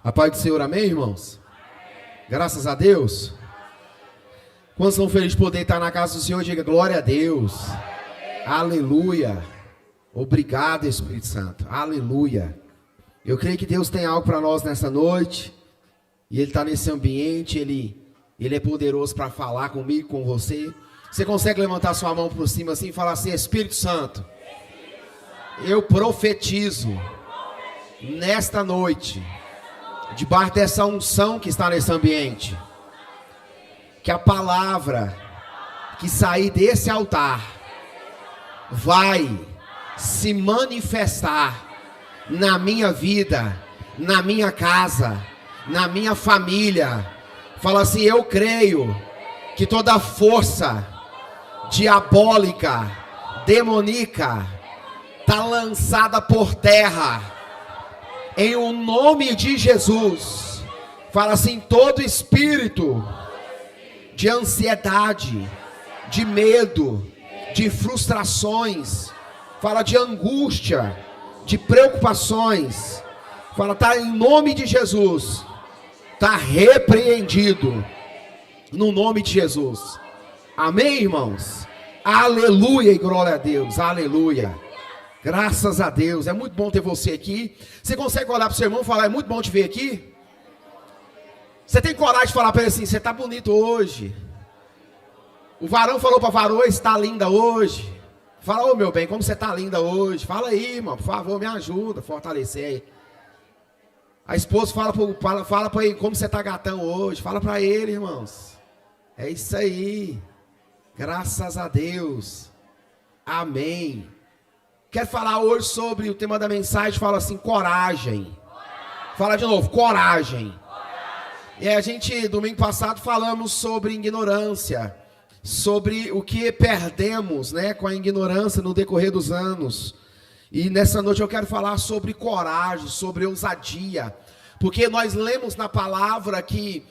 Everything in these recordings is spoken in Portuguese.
A paz do Senhor, amém, irmãos? Graças a Deus. Quantos são felizes de poder estar na casa do Senhor? Diga glória a Deus. Aleluia. Obrigado, Espírito Santo. Aleluia. Eu creio que Deus tem algo para nós nessa noite. E Ele está nesse ambiente. Ele é poderoso para falar comigo, com você. Você consegue levantar sua mão por cima assim e falar assim: Espírito Santo, eu profetizo nesta noite, debaixo dessa unção que está nesse ambiente, que a palavra que sair desse altar vai se manifestar na minha vida, na minha casa, na minha família. Fala assim: eu creio que toda força diabólica, demoníaca, está lançada por terra, em o nome de Jesus. Fala assim: todo espírito de ansiedade, de medo, de frustrações, fala de angústia, de preocupações, fala, tá em nome de Jesus, tá repreendido, no nome de Jesus. Amém, irmãos? Aleluia e glória a Deus, aleluia. Graças a Deus, é muito bom ter você aqui. Você consegue olhar para o seu irmão e falar: é muito bom te ver aqui? Você tem coragem de falar para ele assim: você está bonito hoje? O varão falou para a varoa: está linda hoje. Fala: ô meu bem, como você está linda hoje? Fala aí, irmão, por favor, me ajuda a fortalecer aí. A esposa fala para ele: como você está gatão hoje? Fala para ele, irmãos. É isso aí. Graças a Deus. Amém. Quero falar hoje sobre o tema da mensagem. Fala assim: coragem. Fala de novo: coragem. E a gente, domingo passado, falamos sobre ignorância, sobre o que perdemos, né, com a ignorância no decorrer dos anos. E nessa noite eu quero falar sobre coragem, sobre ousadia, porque nós lemos na palavra que,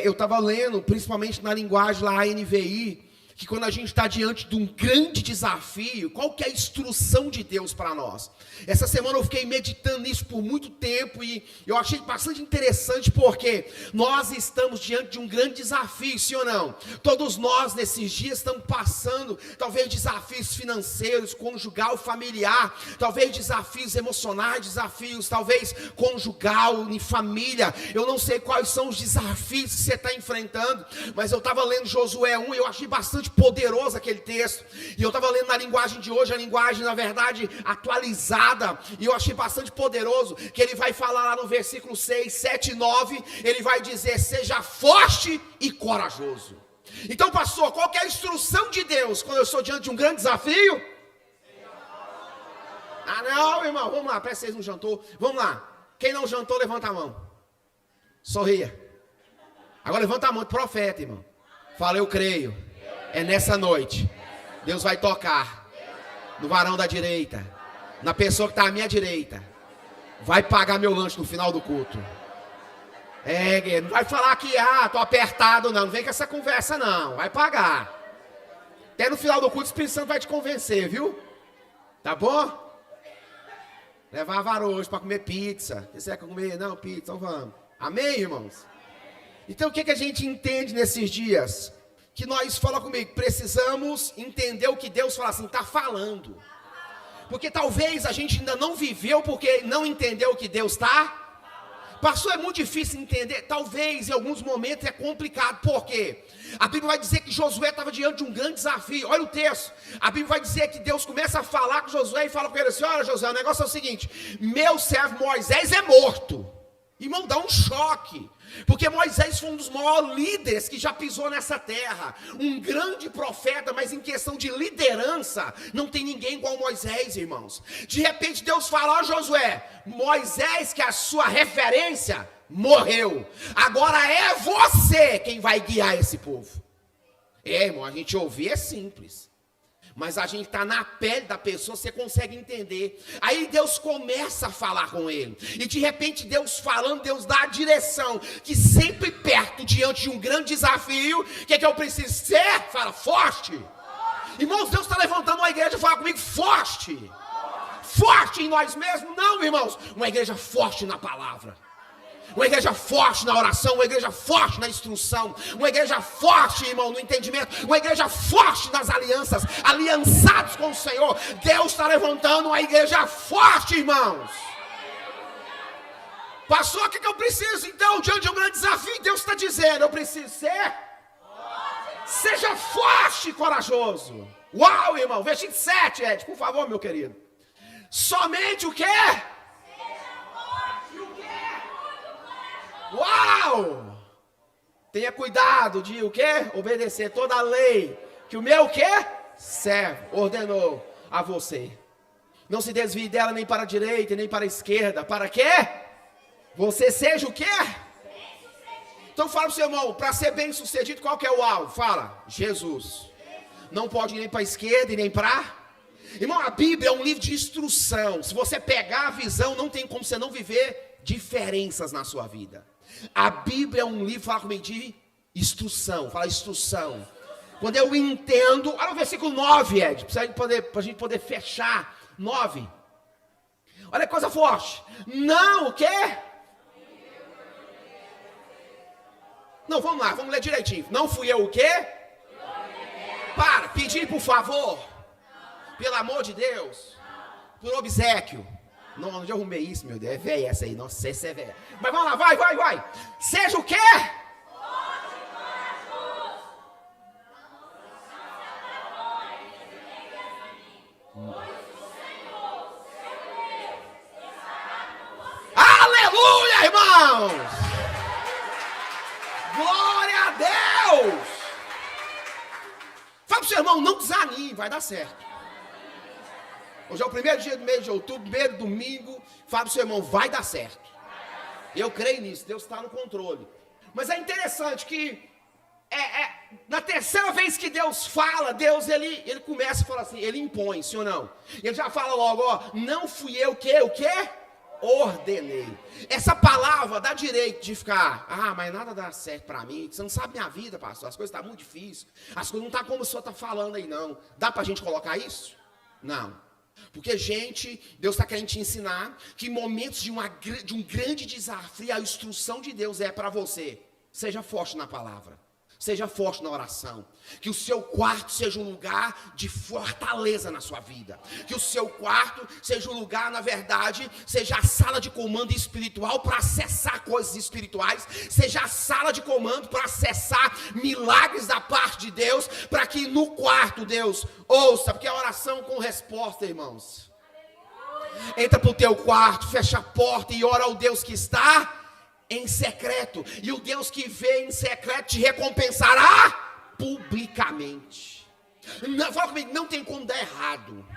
eu estava lendo, principalmente na linguagem lá, a NVI, que quando a gente está diante de um grande desafio, qual que é a instrução de Deus para nós? Essa semana eu fiquei meditando nisso por muito tempo e eu achei bastante interessante, porque nós estamos diante de um grande desafio, sim ou não? Todos nós nesses dias estamos passando, talvez desafios financeiros, conjugal, familiar, talvez desafios emocionais, desafios talvez conjugal, em família. Eu não sei quais são os desafios que você está enfrentando, mas eu estava lendo Josué 1 e eu achei bastante poderoso aquele texto, e eu estava lendo na linguagem de hoje, a linguagem na verdade atualizada, e eu achei bastante poderoso, que ele vai falar lá no versículo 6, 7 e 9, ele vai dizer: seja forte e corajoso. Então, pastor, qual que é a instrução de Deus quando eu estou diante de um grande desafio? Ah não, irmão, vamos lá, parece que vocês não jantou, vamos lá, quem não jantou, levanta a mão, sorria, agora levanta a mão, profeta, irmão, fala: eu creio. É nessa noite, Deus vai tocar no varão da direita, na pessoa que está à minha direita, vai pagar meu lanche no final do culto. Não vai falar que, tô apertado, não vem com essa conversa não, vai pagar. Até no final do culto o Espírito Santo vai te convencer, viu? Tá bom? Levar a varoa hoje para comer pizza. Você quer comer? Não, pizza, então vamos. Amém, irmãos? Então o que a gente entende nesses dias? Que nós, fala comigo, precisamos entender o que Deus fala assim, está falando. Porque talvez a gente ainda não viveu porque não entendeu o que Deus está. Pastor, é muito difícil entender. Talvez em alguns momentos é complicado. Por quê? A Bíblia vai dizer que Josué estava diante de um grande desafio. Olha o texto. A Bíblia vai dizer que Deus começa a falar com Josué e fala com ele assim: olha, Josué, o negócio é o seguinte: meu servo Moisés é morto. Irmão, dá um choque. Porque Moisés foi um dos maiores líderes que já pisou nessa terra. Um grande profeta, mas em questão de liderança, não tem ninguém igual Moisés, irmãos. De repente Deus fala: ó Josué, Moisés, que é a sua referência, morreu. Agora é você quem vai guiar esse povo. Irmão, a gente ouvir é simples. Mas a gente está na pele da pessoa, você consegue entender. Aí Deus começa a falar com ele. E de repente Deus falando, Deus dá a direção. Que sempre perto, diante de um grande desafio, o que é que eu preciso ser? Fala: forte. Irmãos, Deus está levantando uma igreja, fala comigo: forte. Forte em nós mesmos? Não, irmãos, uma igreja forte na palavra. Uma igreja forte na oração, uma igreja forte na instrução, uma igreja forte, irmão, no entendimento, uma igreja forte nas alianças, aliançados com o Senhor. Deus está levantando uma igreja forte, irmãos. Pastor, o que eu preciso então? Diante de um grande desafio, Deus está dizendo, eu preciso ser. Seja forte e corajoso. Uau, irmão, versículo 7, Ed, por favor, meu querido. Somente o quê? Uau! Tenha cuidado de o quê? Obedecer toda a lei que o meu quê? Servo ordenou a você. Não se desvie dela nem para a direita nem para a esquerda. Para quê? Você seja o quê? Então fala para o seu irmão, para ser bem sucedido, qual que é o alvo? Fala, Jesus. Não pode ir nem para a esquerda e nem para... Irmão, a Bíblia é um livro de instrução. Se você pegar a visão, não tem como você não viver diferenças na sua vida. A Bíblia é um livro, fala comigo, de instrução. Fala instrução. Quando eu entendo... Olha o versículo 9, Ed, para a gente poder fechar. 9. Olha que coisa forte. Não, o quê? Não, vamos lá, vamos ler direitinho. Não fui eu o quê? Para, pedir por favor. Pelo amor de Deus. Por obséquio. Não, onde eu arrumei isso, meu Deus? É velha essa aí, nossa, essa é velha. Mas vamos lá, vai. Seja o quê? Aleluia, irmãos! Glória a Deus! Fala pro seu irmão, não desanime, vai dar certo. Hoje é o primeiro dia do mês de outubro, primeiro domingo. Fala pro seu irmão, vai dar certo. Eu creio nisso, Deus está no controle. Mas é interessante que na terceira vez que Deus fala, Deus ele começa a falar assim, ele impõe, sim ou não? Ele já fala logo, ó, não fui eu que, o quê? Ordenei. Essa palavra dá direito de ficar, mas nada dá certo para mim. Você não sabe minha vida, pastor, as coisas estão muito difíceis. As coisas não estão como o senhor está falando aí, não. Dá para a gente colocar isso? Não. Porque, Deus está querendo te ensinar que em momentos de um grande desafio, a instrução de Deus é para você. Seja forte na palavra. Seja forte na oração. Que o seu quarto seja um lugar de fortaleza na sua vida. Que o seu quarto seja um lugar, na verdade, seja a sala de comando espiritual para acessar coisas espirituais. Seja a sala de comando para acessar milagres da parte de Deus. Para que no quarto Deus ouça. Porque a oração com resposta, irmãos. Entra para o teu quarto, fecha a porta e ora ao Deus que está em secreto, e o Deus que vê em secreto te recompensará publicamente. Não, fala comigo, não tem como dar errado.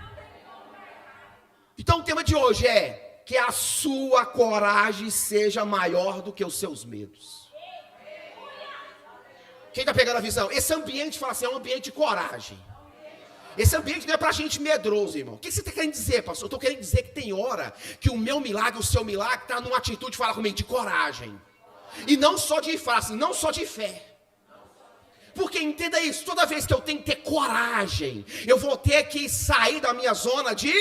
Então o tema de hoje é que a sua coragem seja maior do que os seus medos. Quem está pegando a visão? Esse ambiente, fala assim, é um ambiente de coragem. Esse ambiente não é para gente medroso, irmão. O que você está querendo dizer, pastor? Eu estou querendo dizer que tem hora que o meu milagre, o seu milagre, está numa atitude, fala comigo, de coragem. E não só de, fala assim, não só de fé. Porque entenda isso, toda vez que eu tenho que ter coragem, eu vou ter que sair da minha zona de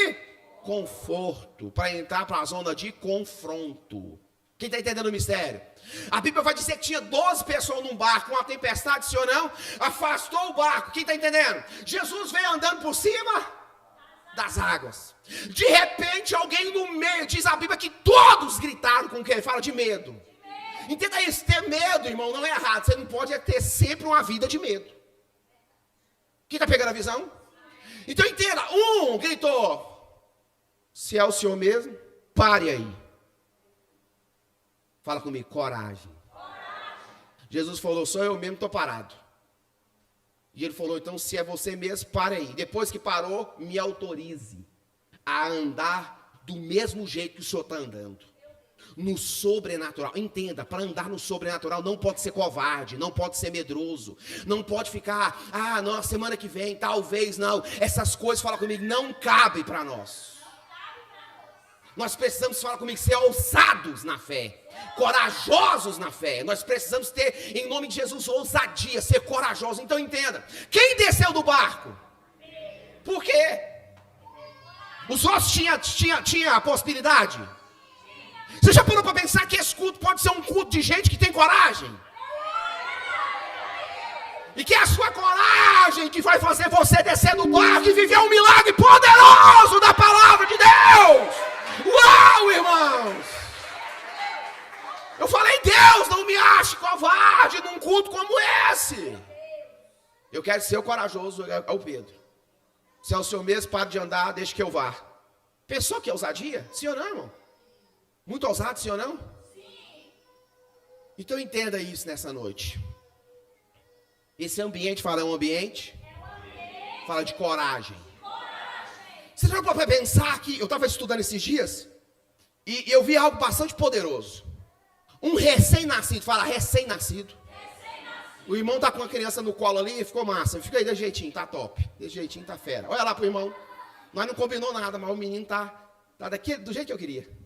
conforto, para entrar para a zona de confronto. Quem está entendendo o mistério? A Bíblia vai dizer que tinha 12 pessoas num barco, uma tempestade, sim ou não? Afastou o barco, quem está entendendo? Jesus veio andando por cima das águas. De repente, alguém no meio, diz a Bíblia que todos gritaram com o que ele fala de medo. Entenda isso, ter medo, irmão, não é errado. Você não pode ter sempre uma vida de medo. Quem está pegando a visão? Então entenda, um gritou, se é o Senhor mesmo, pare aí. Fala comigo, coragem. Jesus falou, sou eu mesmo, estou parado. E ele falou, então se é você mesmo, pare aí. Depois que parou, me autorize a andar do mesmo jeito que o senhor está andando. No sobrenatural. Entenda, para andar no sobrenatural não pode ser covarde, não pode ser medroso. Não pode ficar, não, semana que vem, talvez não. Essas coisas, fala comigo, não cabem para nós. Nós precisamos, fala comigo, ser ousados na fé. Corajosos na fé. Nós precisamos ter, em nome de Jesus, ousadia, ser corajosos. Então entenda, quem desceu do barco? Por quê? Os outros tinham a possibilidade? Você já parou para pensar que esse culto pode ser um culto de gente que tem coragem? E que é a sua coragem que vai fazer você descer do barco e viver um milagre poderoso da palavra de Deus. Uau, irmãos! Eu falei, Deus, não me ache covarde num culto como esse. Eu quero ser o corajoso, é o Pedro. Se é o seu mesmo, pare de andar, deixe que eu vá. Pensou que é ousadia? Sim ou não, irmão? Muito ousado, sim ou não? Sim. Então entenda isso nessa noite. Esse ambiente fala, é um ambiente? Fala de coragem. Você já pode pensar que eu estava estudando esses dias e eu vi algo bastante poderoso. Um recém-nascido, fala recém-nascido. O irmão tá com a criança no colo ali e ficou massa. Fica aí desse jeitinho, tá top. Desse jeitinho tá fera. Olha lá pro irmão. Nós não combinou nada, mas o menino tá do jeito que eu queria.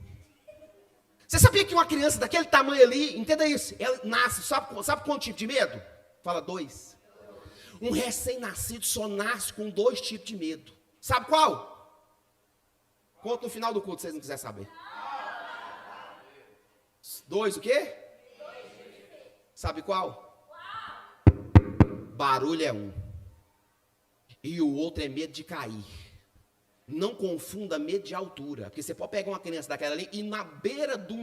Você sabia que uma criança daquele tamanho ali, entenda isso, ela nasce, sabe quanto tipo de medo? Fala 2. Um recém-nascido só nasce com 2 tipos de medo. Sabe qual? Conta no final do culto, se vocês não quiserem saber. 2 o quê? Sabe qual? Barulho é um. E o outro é medo de cair. Não confunda medo de altura. Porque você pode pegar uma criança daquela ali e na beira do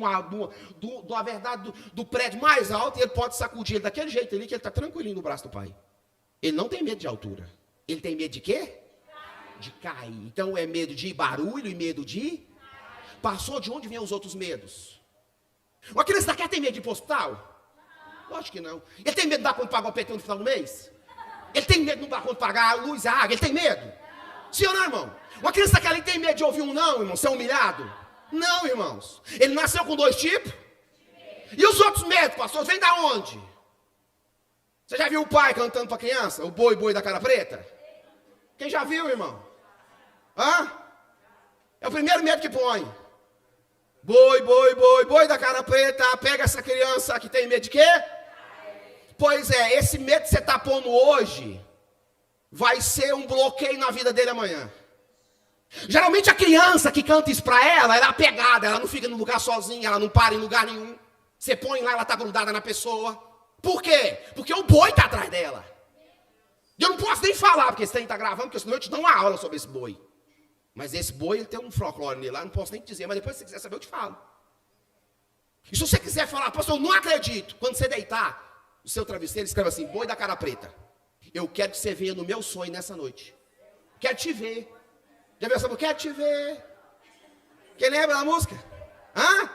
prédio mais alto, ele pode sacudir ele daquele jeito ali que ele está tranquilinho no braço do pai. Ele não tem medo de altura. Ele tem medo de quê? De cair. Então é medo de barulho e medo de... Passou de onde vêm os outros medos? Uma criança daquela tem medo de ir para o hospital? Lógico que não. Ele tem medo de dar conta de pagar o PT no final do mês? Ele tem medo de não dar conta de pagar a luz, a água? Ele tem medo? Sim ou não, irmão? Uma criança daquela tem medo de ouvir um não, irmão? Ser humilhado? Não, irmãos. Ele nasceu com 2 tipos? E os outros medos, pastor, vem da onde? Você já viu o pai cantando para a criança? O boi, boi da cara preta? Quem já viu, irmão? Hã? É o primeiro medo que põe. Boi, boi, boi, boi da cara preta. Pega essa criança que tem medo de quê? Pois é, esse medo que você está pondo hoje vai ser um bloqueio na vida dele amanhã. Geralmente a criança que canta isso para ela é apegada, ela não fica no lugar sozinha, ela não para em lugar nenhum. Você põe lá, ela está grudada na pessoa. Por quê? Porque o boi está atrás dela. E eu não posso nem falar, porque você está gravando, porque senão eu te dou uma aula sobre esse boi. Mas esse boi, ele tem um folclore nele lá, não posso nem te dizer, mas depois se você quiser saber, eu te falo. E se você quiser falar, pastor, eu não acredito, quando você deitar o seu travesseiro, escreve assim, boi da cara preta. Eu quero que você venha no meu sonho nessa noite. Quero te ver. Já viu essa música? Quero te ver. Quem lembra da música? Hã?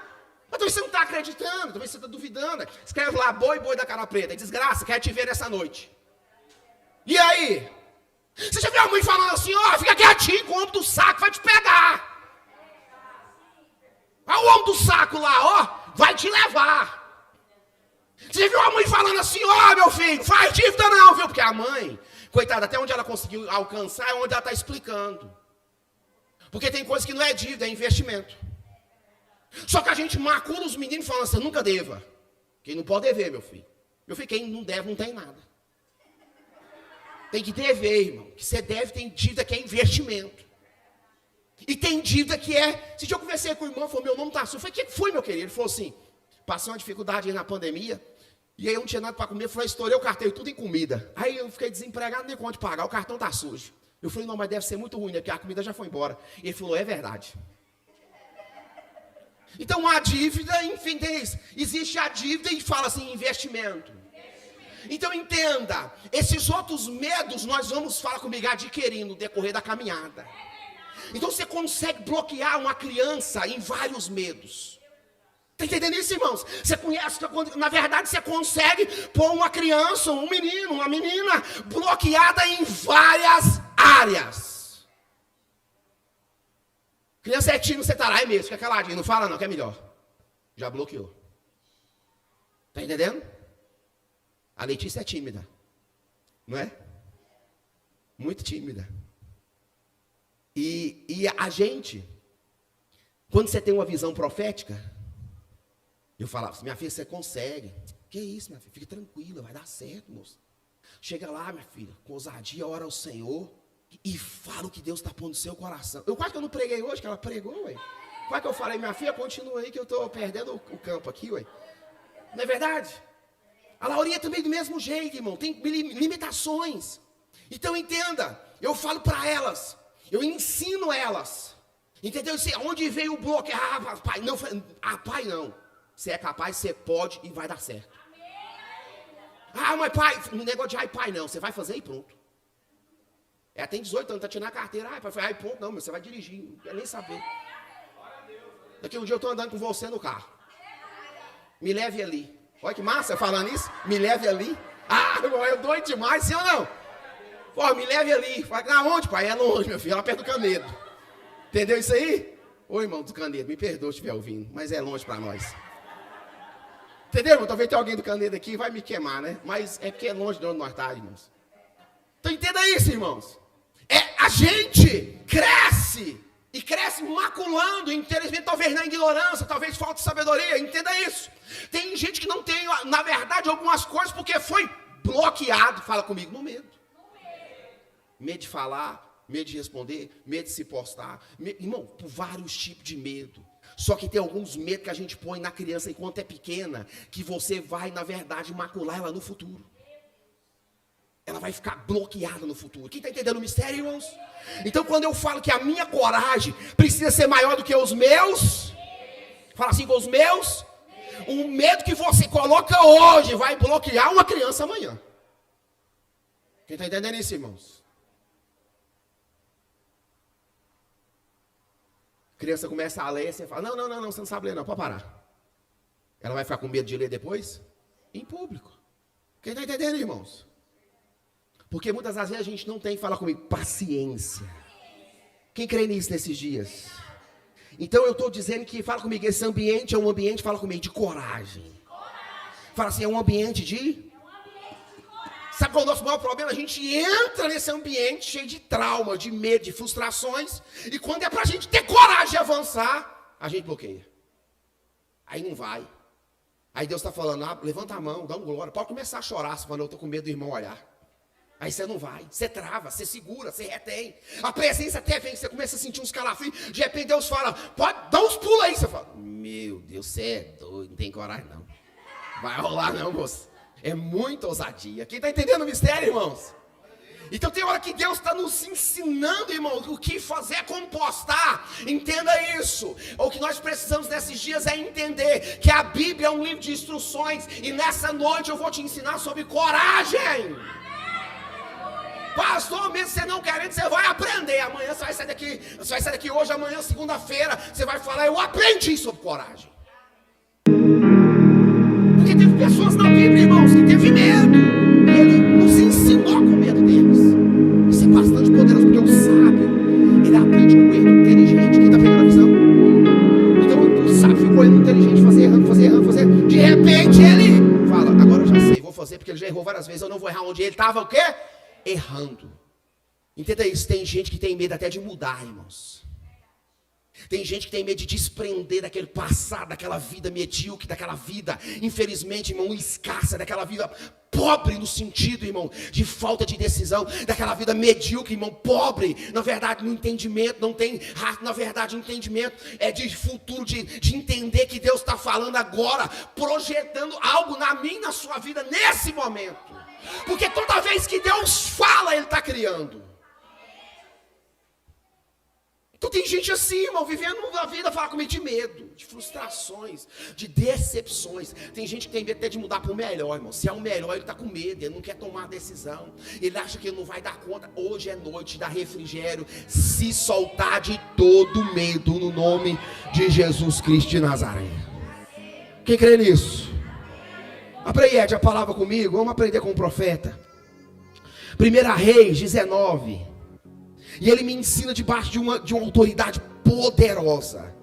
Mas talvez você não está acreditando, talvez você está duvidando. Escreve lá, boi, boi da cara preta. Desgraça, quero te ver nessa noite. E aí? Você já viu a mãe falando assim, ó, fica quietinho, que o homem do saco vai te pegar. Olha o homem do saco lá, ó, vai te levar. Você já viu a mãe falando assim, ó, meu filho, faz dívida não, viu? Porque a mãe, coitada, até onde ela conseguiu alcançar é onde ela está explicando. Porque tem coisa que não é dívida, é investimento. Só que a gente macula os meninos falando assim, nunca deva. Quem não pode dever, meu filho. Meu filho, quem não deve não tem nada. Tem que dever, irmão. Que você deve, tem dívida que é investimento. E tem dívida que é... Se eu conversei com o irmão, falou, meu nome está assim. Eu falei, o que foi, meu querido? Ele falou assim, passei uma dificuldade aí na pandemia, e aí eu não tinha nada para comer. Eu falei, estourei o cartão tudo em comida. Aí eu fiquei desempregado, nem conto de pagar, o cartão está sujo. Eu falei, não, mas deve ser muito ruim, né? Porque a comida já foi embora. Ele falou, é verdade. Então a dívida, enfim, tem isso. Existe a dívida e fala assim, investimento. Então entenda, esses outros medos nós vamos, fala comigo, adquirir no decorrer da caminhada. Então você consegue bloquear uma criança em vários medos. Está entendendo isso, irmãos? Você conhece, na verdade você consegue pôr uma criança, um menino, uma menina bloqueada em várias áreas. Criança é tímida, você está lá, é mesmo, fica caladinho, não fala não, que é melhor. Já bloqueou. Está entendendo? A Letícia é tímida, não é? Muito tímida. E a gente, quando você tem uma visão profética, eu falava assim, minha filha, você consegue. Que isso, minha filha, fique tranquila, vai dar certo, moça. Chega lá, minha filha, com ousadia, ora ao Senhor e fala o que Deus está pondo no seu coração. Eu quase que eu não preguei hoje, que ela pregou, ué. Qual é que eu falei? Minha filha, continua aí que eu estou perdendo o campo aqui, ué. Não é verdade? A Laurinha também do mesmo jeito, irmão. Tem limitações. Então entenda, eu falo para elas, eu ensino elas. Entendeu? Onde veio o bloco? Pai, não, pai não. Você é capaz, você pode e vai dar certo. Mas pai, no negócio de pai não, você vai fazer e pronto. Tem 18 anos, tá tirando a carteira. Pai, pronto, não, você vai dirigir, não quer nem saber. Daqui um dia eu estou andando com você no carro. Me leve ali. Olha que massa, falando isso. Me leve ali. Eu doido demais, sim ou não? Pô, me leve ali. Aonde, pai? É longe, meu filho, lá perto do Canedo. Entendeu isso aí? Ô, irmão do Canedo, me perdoa se estiver ouvindo, mas é longe para nós. Entendeu, irmão? Talvez tenha alguém do Canedo aqui, vai me queimar, né? Mas é porque é longe de onde nós estamos, irmãos. Então entenda isso, irmãos. A gente cresce. E cresce maculando, infelizmente, talvez na ignorância, talvez falta de sabedoria, entenda isso. Tem gente que não tem, na verdade, algumas coisas porque foi bloqueado, fala comigo, no medo. Medo de falar, medo de responder, medo de se postar. Irmão, por vários tipos de medo. Só que tem alguns medos que a gente põe na criança enquanto é pequena, que você vai, na verdade, macular ela no futuro. Ela vai ficar bloqueada no futuro. Quem está entendendo o mistério, irmãos? Então, quando eu falo que a minha coragem precisa ser maior do que os meus, fala assim com os meus, o medo que você coloca hoje vai bloquear uma criança amanhã. Quem está entendendo isso, irmãos? A criança começa a ler, você fala, não, você não sabe ler não, pode parar. Ela vai ficar com medo de ler depois? Em público. Quem está entendendo, irmãos? Porque muitas vezes a gente não tem, fala comigo, paciência. Quem crê nisso nesses dias? Então eu estou dizendo que, fala comigo, esse ambiente é um ambiente, fala comigo, de coragem. Fala assim, é um ambiente de... Sabe qual é o nosso maior problema? A gente entra nesse ambiente cheio de trauma, de medo, de frustrações. E quando é para a gente ter coragem de avançar, a gente bloqueia. Aí não vai. Aí Deus está falando, levanta a mão, dá um glória. Pode começar a chorar, se falando, eu estou com medo do irmão olhar. Aí você não vai, você trava, você segura, você retém. A presença até vem, você começa a sentir uns calafrios. De repente Deus fala, pode dar uns pulos aí. Você fala, meu Deus, você é doido, não tem coragem não. Vai rolar não, moço. É muita ousadia. Quem está entendendo o mistério, irmãos? Então tem hora que Deus está nos ensinando, irmãos, o que fazer, como postar. Entenda isso. O que nós precisamos nesses dias é entender que a Bíblia é um livro de instruções. E nessa noite eu vou te ensinar sobre coragem. Pastor, mesmo você não querendo, você vai aprender. Amanhã você vai sair daqui hoje, amanhã, segunda-feira, você vai falar, eu aprendi sobre coragem. Porque teve pessoas na Bíblia, irmãos, que teve medo. E ele nos ensinou com medo deles. Isso é bastante poderoso, porque o sábio, ele aprende com o erro inteligente. Quem está pegando a visão? Então o sábio ficou erro inteligente, fazer. De repente ele fala, agora eu já sei, vou fazer, porque ele já errou várias vezes, eu não vou errar onde ele estava, o quê? Errando. Entenda isso, tem gente que tem medo até de mudar, irmãos. Tem gente que tem medo de desprender daquele passado, daquela vida medíocre, daquela vida, infelizmente, irmão, escassa, daquela vida pobre no sentido, irmão, de falta de decisão, daquela vida medíocre, irmão, pobre, na verdade, no entendimento, não tem, na verdade, entendimento é de futuro, de entender que Deus está falando agora, projetando algo na minha e na sua vida, nesse momento. Porque toda vez que Deus fala, Ele está criando. Então tem gente assim, irmão, vivendo a vida, fala comigo, de medo, de frustrações, de decepções. Tem gente que tem medo até de mudar para o melhor, irmão. Se é o melhor, ele está com medo, ele não quer tomar a decisão. Ele acha que ele não vai dar conta. Hoje é noite da refrigério. Se soltar de todo medo no nome de Jesus Cristo de Nazaré. Quem crê nisso? Aprende a palavra comigo, vamos aprender com o profeta. 1 Reis 19. E ele me ensina debaixo de uma autoridade poderosa.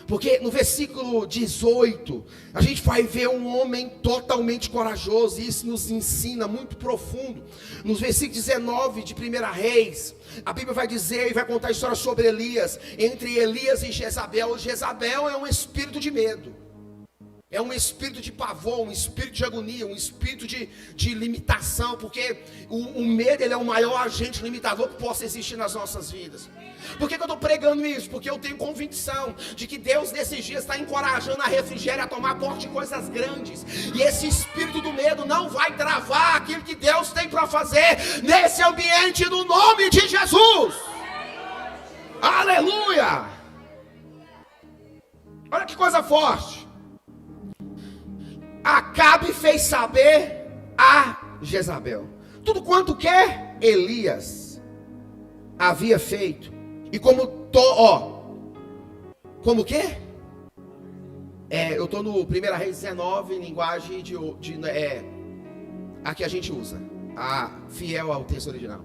Porque no versículo 18, a gente vai ver um homem totalmente corajoso. E isso nos ensina muito profundo. No versículo 19 de 1 Reis, a Bíblia vai dizer e vai contar a história sobre Elias. Entre Elias e Jezabel. Jezabel é um espírito de medo. É um espírito de pavor, um espírito de agonia, um espírito de limitação, porque o medo ele é o maior agente limitador que possa existir nas nossas vidas. Por que eu estou pregando isso? Porque eu tenho convicção de que Deus nesses dias está encorajando a Refrigério a tomar posse de coisas grandes. E esse espírito do medo não vai travar aquilo que Deus tem para fazer nesse ambiente no nome de Jesus. Aleluia! Olha que coisa forte. Acabe fez saber a Jezabel tudo quanto que Elias havia feito. E como que? Eu estou no 1 Reis 19, linguagem a que a gente usa, a fiel ao texto original.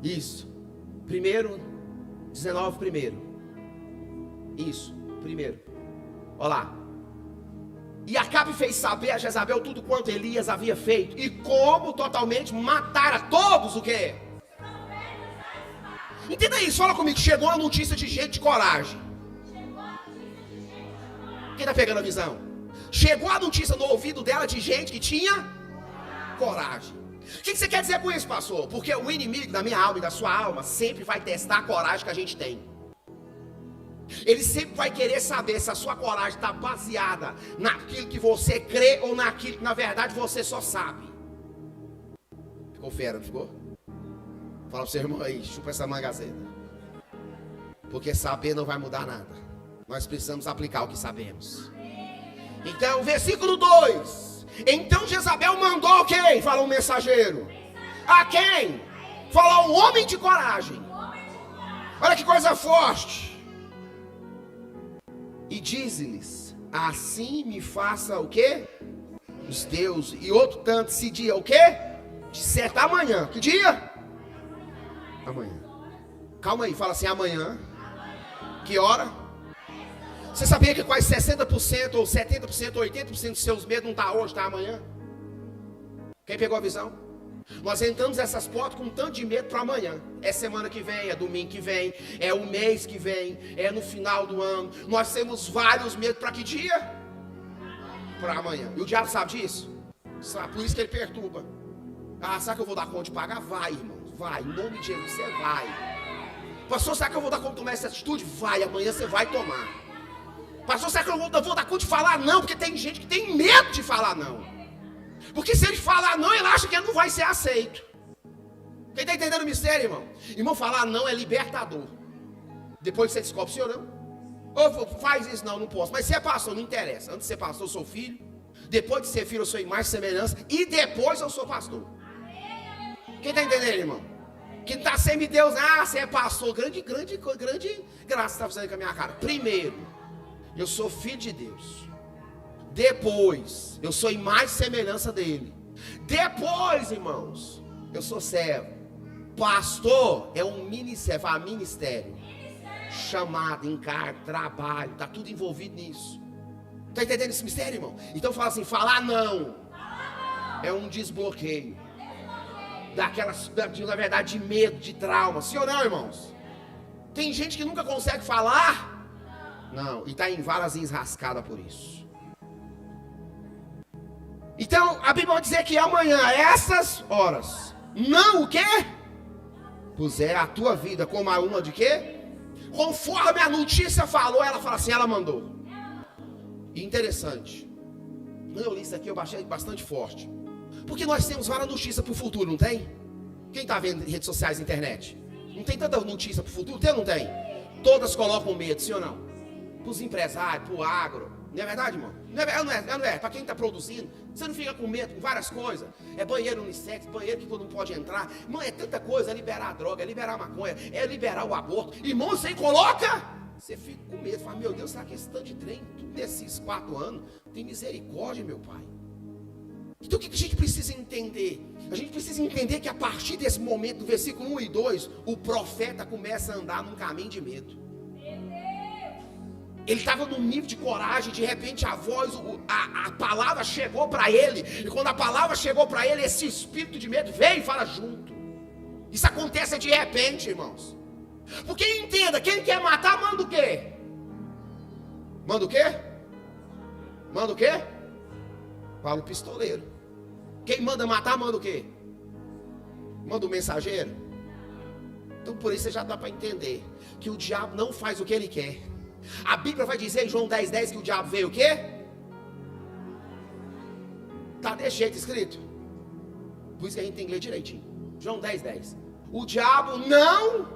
Isso. 19 primeiro. Isso, primeiro. Olha lá. E Acabe fez saber a Jezabel tudo quanto Elias havia feito. E como totalmente matara todos o quê? Entenda isso, fala comigo. Chegou a notícia de gente de coragem. Quem está pegando a visão? Chegou a notícia no ouvido dela de gente que tinha coragem. O que você quer dizer com isso, pastor? Porque o inimigo da minha alma e da sua alma sempre vai testar a coragem que a gente tem. Ele sempre vai querer saber se a sua coragem está baseada naquilo que você crê ou naquilo que na verdade você só sabe. Ficou fera, não ficou? Fala pro seu irmão aí, chupa essa magazeta. Porque saber não vai mudar nada. Nós precisamos aplicar o que sabemos. Então, versículo 2. Então Jezabel mandou quem? Fala um mensageiro. A quem? Falou um homem de coragem. Olha que coisa forte. E diz-lhes: assim me faça o quê? Os deuses. E outro tanto se dia o quê? De certo amanhã. Que dia? Amanhã. Calma aí, fala assim, amanhã. Que hora? Você sabia que quase 60% ou 70% ou 80% dos seus medos não está hoje, está amanhã? Quem pegou a visão? Nós entramos nessas portas com um tanto de medo para amanhã. É semana que vem, é domingo que vem, é o mês que vem, é no final do ano. Nós temos vários medos para que dia? Para amanhã. E o diabo sabe disso? Sabe, por isso que ele perturba. Ah, será que eu vou dar conta de pagar? Vai, irmão, vai, em nome de Jesus, você vai. Pastor, será que eu vou dar conta de tomar essa atitude? Vai, amanhã você vai tomar. Pastor, será que eu vou dar conta de falar não? Porque tem gente que tem medo de falar não. Porque se ele falar não, ele acha que ele não vai ser aceito. Quem está entendendo o mistério, irmão? Irmão, falar não é libertador. Depois que você descobre, sim ou não? Ou faz isso, não posso. Mas se é pastor, não interessa. Antes de ser pastor, eu sou filho. Depois de ser filho, eu sou imagem e semelhança. E depois eu sou pastor. Quem está entendendo, irmão? Quem está sem Deus, você é pastor. Grande graça está fazendo com a minha cara. Primeiro, eu sou filho de Deus. Depois, eu sou imagem e semelhança dele. Depois, irmãos, eu sou servo. Pastor é um ministério. Chamado, encargo, trabalho, está tudo envolvido nisso. Está entendendo esse mistério, irmão? Então fala assim, falar não é um desbloqueio. Na verdade, de medo, de trauma. Sim ou não, irmãos? Tem gente que nunca consegue falar. Não, e está em varas enrascadas por isso. Então, a Bíblia vai dizer que amanhã, essas horas, não o quê? Puser a tua vida como a uma de quê? Conforme a notícia falou, ela fala assim, ela mandou. E interessante. Quando eu li isso aqui, eu achei bastante forte. Porque nós temos várias notícias para o futuro, não tem? Quem está vendo redes sociais e internet? Não tem tanta notícia para o futuro? Tem ou não tem? Todas colocam medo, sim ou não? Para os empresários, para o agro. Não é verdade, irmão? Não é. Para quem está produzindo, você não fica com medo com várias coisas. É banheiro unissex, banheiro que todo mundo pode entrar. Irmão, é tanta coisa. É liberar a droga, é liberar a maconha, é liberar o aborto. Irmão, você coloca, você fica com medo. Fala, meu Deus, será que esse tanto de trem, tudo nesses 4 anos, tem misericórdia, meu pai? Então o que a gente precisa entender? A gente precisa entender que a partir desse momento, do versículo 1 e 2, o profeta começa a andar num caminho de medo. Ele estava num nível de coragem, de repente a voz, a palavra chegou para ele. E quando a palavra chegou para ele, esse espírito de medo veio e fala junto. Isso acontece de repente, irmãos. Porque entenda, quem quer matar, manda o quê? Manda o quê? Manda o quê? Paulo pistoleiro. Quem manda matar, manda o quê? Manda o mensageiro. Então por isso você já dá para entender que o diabo não faz o que ele quer. A Bíblia vai dizer em João 10:10 que o diabo veio o quê? Está desse jeito escrito. Por isso que a gente tem que ler direitinho. João 10:10. O diabo não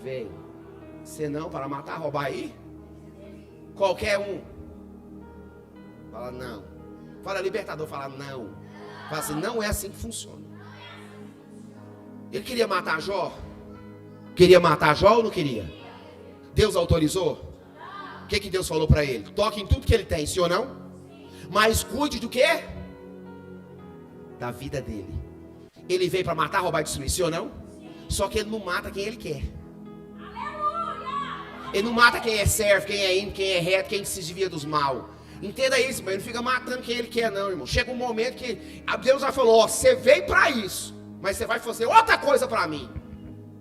veio senão para matar, roubar aí. Qualquer um. Fala não. Fala libertador, fala não. Fala assim, não é assim que funciona. Ele queria matar Jó? Queria matar Jó ou não queria? Deus autorizou? O que Deus falou para ele? Toque em tudo que ele tem, sim ou não? Mas cuide do quê? Da vida dele. Ele veio para matar, roubar e destruir, sim ou não? Só que ele não mata quem ele quer. Ele não mata quem é servo, quem é ímpio, quem é reto, quem se desvia dos mal. Entenda isso, irmão. Ele não fica matando quem ele quer não, irmão. Chega um momento que Deus já falou, ó, você veio para isso, mas você vai fazer outra coisa para mim.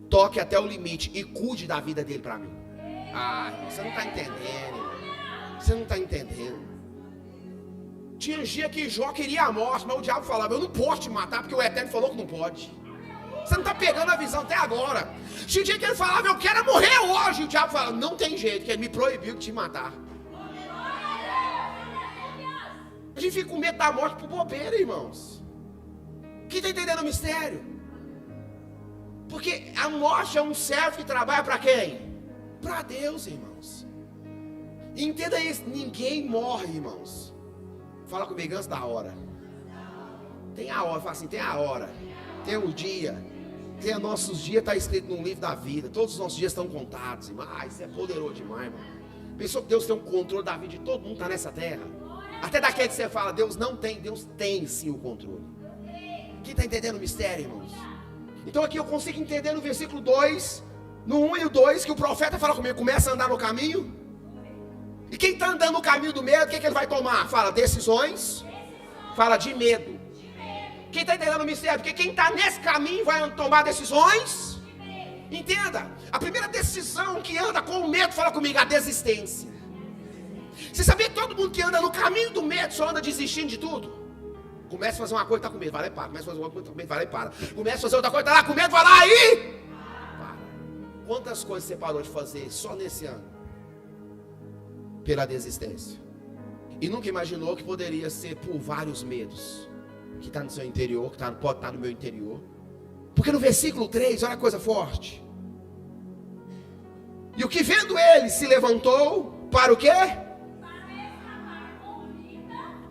Toque até o limite e cuide da vida dele para mim. Ah, irmão, você não está entendendo, irmão. Você não está entendendo. Tinha dia que Jó queria a morte, mas o diabo falava, eu não posso te matar, porque o Eterno falou que não pode. Você não está pegando a visão até agora. Tinha dia que ele falava, eu quero morrer hoje, e o diabo falava, não tem jeito, que ele me proibiu de te matar. A gente fica com medo da morte por bobeira, irmãos. Quem está entendendo o mistério? Porque a morte é um servo que trabalha para quem? Para Deus, irmãos. E entenda isso, ninguém morre, irmãos. Fala comigo antes da hora. Tem a hora, fala assim, tem a hora. Tem o dia. Tem nossos dias, está escrito no livro da vida. Todos os nossos dias estão contados, irmão. Ah, isso é poderoso demais, irmão. Pensou que Deus tem um controle da vida de todo mundo que está nessa terra? Até daquele que você fala, Deus não tem, Deus tem sim o controle. Quem está entendendo o mistério, irmãos? Então aqui eu consigo entender no versículo 2, no 1 e o 2, que o profeta fala comigo, começa a andar no caminho. E quem está andando no caminho do medo, o que ele vai tomar? Fala decisões, fala de medo. Quem está entendendo o mistério? Porque quem está nesse caminho vai tomar decisões. Entenda, a primeira decisão que anda com o medo, fala comigo, a desistência. Você sabia que todo mundo que anda no caminho do medo só anda desistindo de tudo? Começa a fazer uma coisa, está com medo, vai lá e para. Começa a fazer uma coisa, está com medo, vai lá e para. Começa a fazer outra coisa, está lá com medo, vai lá e para. Quantas coisas você parou de fazer só nesse ano? Pela desistência. E nunca imaginou que poderia ser por vários medos que está no seu interior, que pode estar no meu interior. Porque no versículo 3, olha a coisa forte. E o que vendo ele se levantou para o quê?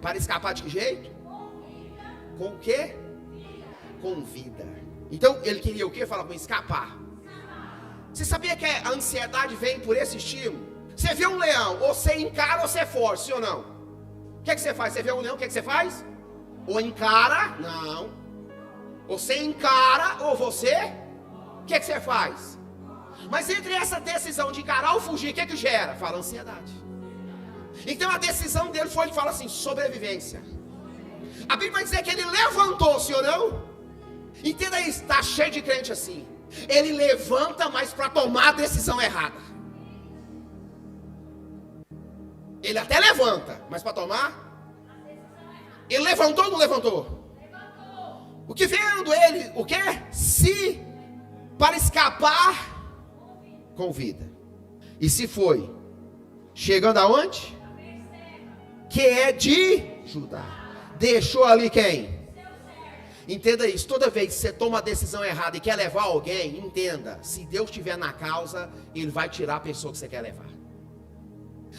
Para escapar de que jeito? Com o quê? Com vida. Então ele queria o quê? Fala com escapar. Você sabia que a ansiedade vem por esse estímulo? Você vê um leão, ou você encara ou você foge, sim ou não? O que é que você faz? Você vê um leão, o que é que você faz? Ou encara, não. Ou você encara, ou você, o que é que você faz? Mas entre essa decisão de encarar ou fugir, o que é que gera? Fala ansiedade. Então a decisão dele foi, ele fala assim, sobrevivência. A Bíblia vai dizer que ele levantou, sim ou não? Entenda isso, está cheio de crente assim. Ele levanta, mas para tomar a decisão errada. Ele até levanta, mas para tomar? Ele levantou ou não levantou? Levantou. O que vendo ele, o quê? Se para escapar com vida. E se foi? Chegando aonde? Que é de Judá. Deixou ali quem? Entenda isso, toda vez que você toma a decisão errada e quer levar alguém, entenda, se Deus estiver na causa, Ele vai tirar a pessoa que você quer levar.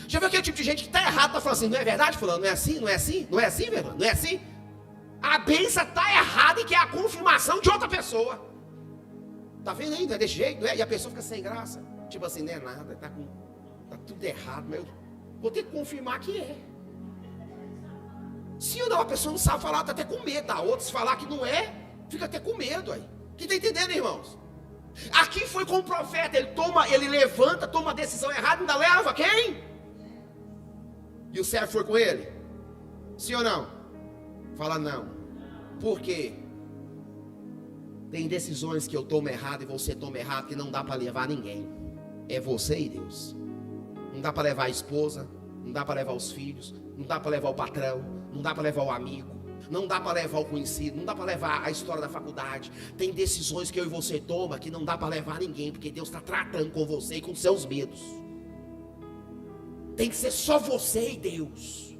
Já viu aquele tipo de gente que está errado, está falando assim, não é verdade, fulano? Não é assim, não é assim, não é assim, velho, não é assim? A bênção está errada e que é a confirmação de outra pessoa. Tá vendo aí, não é desse jeito, não é? E a pessoa fica sem graça, tipo assim, não é nada, tá tudo errado, mas eu vou ter que confirmar que é. Se ou não, a pessoa não sabe falar, está até com medo da outra. Se falar que não é, fica até com medo aí. Quem está entendendo, irmãos? Aqui foi com o profeta, ele levanta, toma a decisão errada, ainda leva quem? E o servo foi com ele? Sim ou não? Fala não. Por quê? Tem decisões que eu tomo errado e você toma errado que não dá para levar ninguém. É você e Deus. Não dá para levar a esposa, não dá para levar os filhos, não dá para levar o patrão, não dá para levar o amigo, não dá para levar o conhecido, não dá para levar a história da faculdade. Tem decisões que eu e você toma que não dá para levar ninguém, porque Deus está tratando com você e com seus medos. Tem que ser só você e Deus.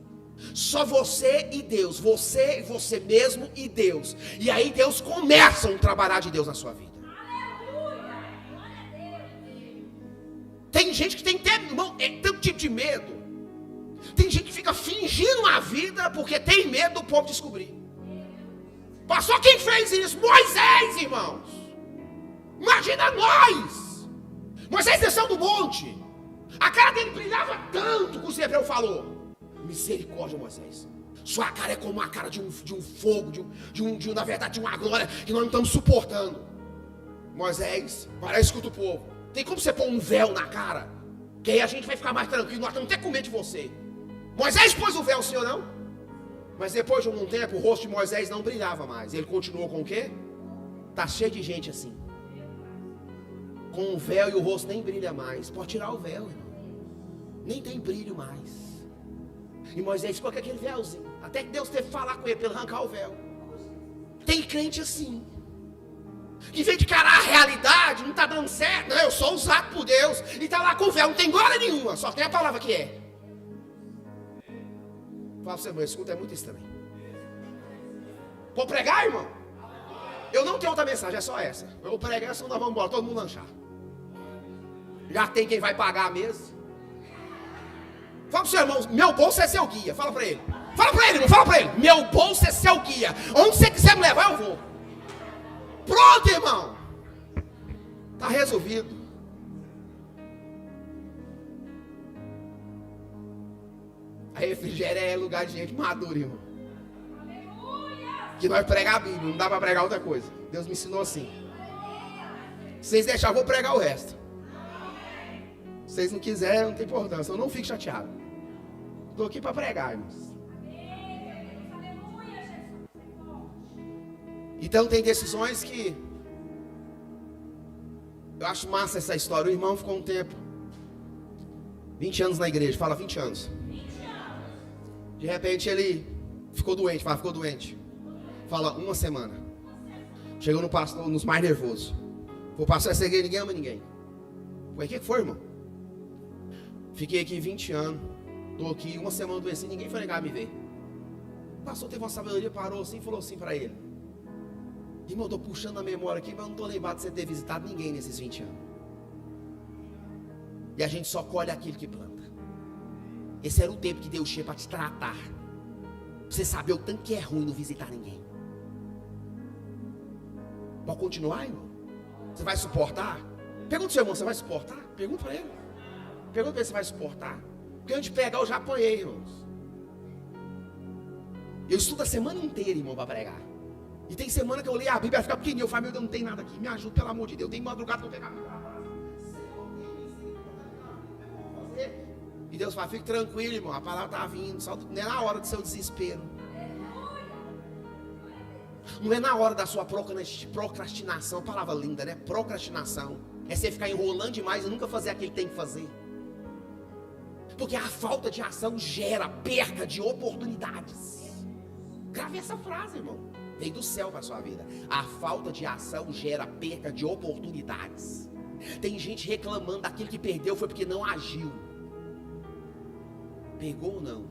Só você e Deus. Você mesmo e Deus. E aí Deus começa um trabalhar de Deus na sua vida. Tem gente que tem tanto tipo de medo. Tem gente que fica fingindo a vida porque tem medo do povo descobrir. Pastor, quem fez isso? Moisés, irmãos. Imagina nós. Moisés desceu do monte. A cara dele brilhava tanto que o Hebreu falou: misericórdia, Moisés. Sua cara é como a cara de um fogo, na verdade, de uma glória que nós não estamos suportando. Moisés, para escuta o povo. Tem como você pôr um véu na cara? Que aí a gente vai ficar mais tranquilo, nós estamos até com medo de você. Moisés pôs o véu, sim ou não? Mas depois de algum tempo, o rosto de Moisés não brilhava mais. Ele continuou com o quê? Tá cheio de gente assim. Com o véu e o rosto nem brilha mais. Pode tirar o véu, irmão. Nem tem brilho mais. E Moisés ficou com aquele véuzinho. Até que Deus teve que falar com ele para ele arrancar o véu. Tem crente assim. Em vez de encarar a realidade, não está dando certo. Não, eu sou usado por Deus. E está lá com o véu, não tem glória nenhuma. Só tem a palavra que é. Fala para você, irmão, esse culto é muito estranho. Vou pregar, irmão? Eu não tenho outra mensagem, é só essa. Eu vou pregar, senão nós vamos embora, todo mundo lanchar. Já tem quem vai pagar a mesa. Fala para o seu irmão, meu bolso é seu guia. Fala para ele. Fala para ele, irmão, fala para ele. Meu bolso é seu guia. Onde você quiser me levar, eu vou. Pronto, irmão. Está resolvido. A refrigério é lugar de gente madura, irmão. Que nós pregar a Bíblia, não dá para pregar outra coisa. Deus me ensinou assim. Se vocês deixarem, eu vou pregar o resto. Se vocês não quiserem, não tem importância. Eu não fico chateado. Estou aqui para pregar, irmãos. Então tem decisões que eu acho massa essa história. O irmão ficou um tempo 20 anos na igreja. Fala 20 anos. De repente ele ficou doente. Fala, ficou doente. Fala, uma semana. Chegou no pastor, nos mais nervosos. Falou, pastor, essa igreja ninguém ama ninguém. Ué, o que foi, irmão? Fiquei aqui 20 anos. Estou aqui uma semana doente, ninguém foi negar a me ver. O pastor teve uma sabedoria, parou assim e falou assim para ele: irmão, eu estou puxando a memória aqui, mas eu não estou lembrado de você ter visitado ninguém nesses 20 anos. E a gente só colhe aquilo que planta. Esse era o tempo que Deus tinha para te tratar. Pra você saber o tanto que é ruim não visitar ninguém. Pode continuar, irmão? Você vai suportar? Pergunta ao seu irmão, você vai suportar? Pergunta para ele. Pergunta para ele se vai suportar. Porque antes de pregar eu já apanhei, irmãos. Eu estudo a semana inteira, irmão, para pregar. E tem semana que eu leio a Bíblia e fica pequenininho. Eu falo, meu Deus, não tem nada aqui. Me ajuda, pelo amor de Deus. Tem madrugada que eu pegar. E Deus fala, fique tranquilo, irmão. A palavra está vindo. Só não é na hora do seu desespero. Não é na hora da sua procrastinação. Palavra linda, né? Procrastinação. É você ficar enrolando demais e nunca fazer aquilo que tem que fazer. Porque a falta de ação gera perda de oportunidades. Grave essa frase, irmão. Vem do céu para a sua vida. A falta de ação gera perda de oportunidades. Tem gente reclamando daquilo que perdeu foi porque não agiu. Pegou ou não?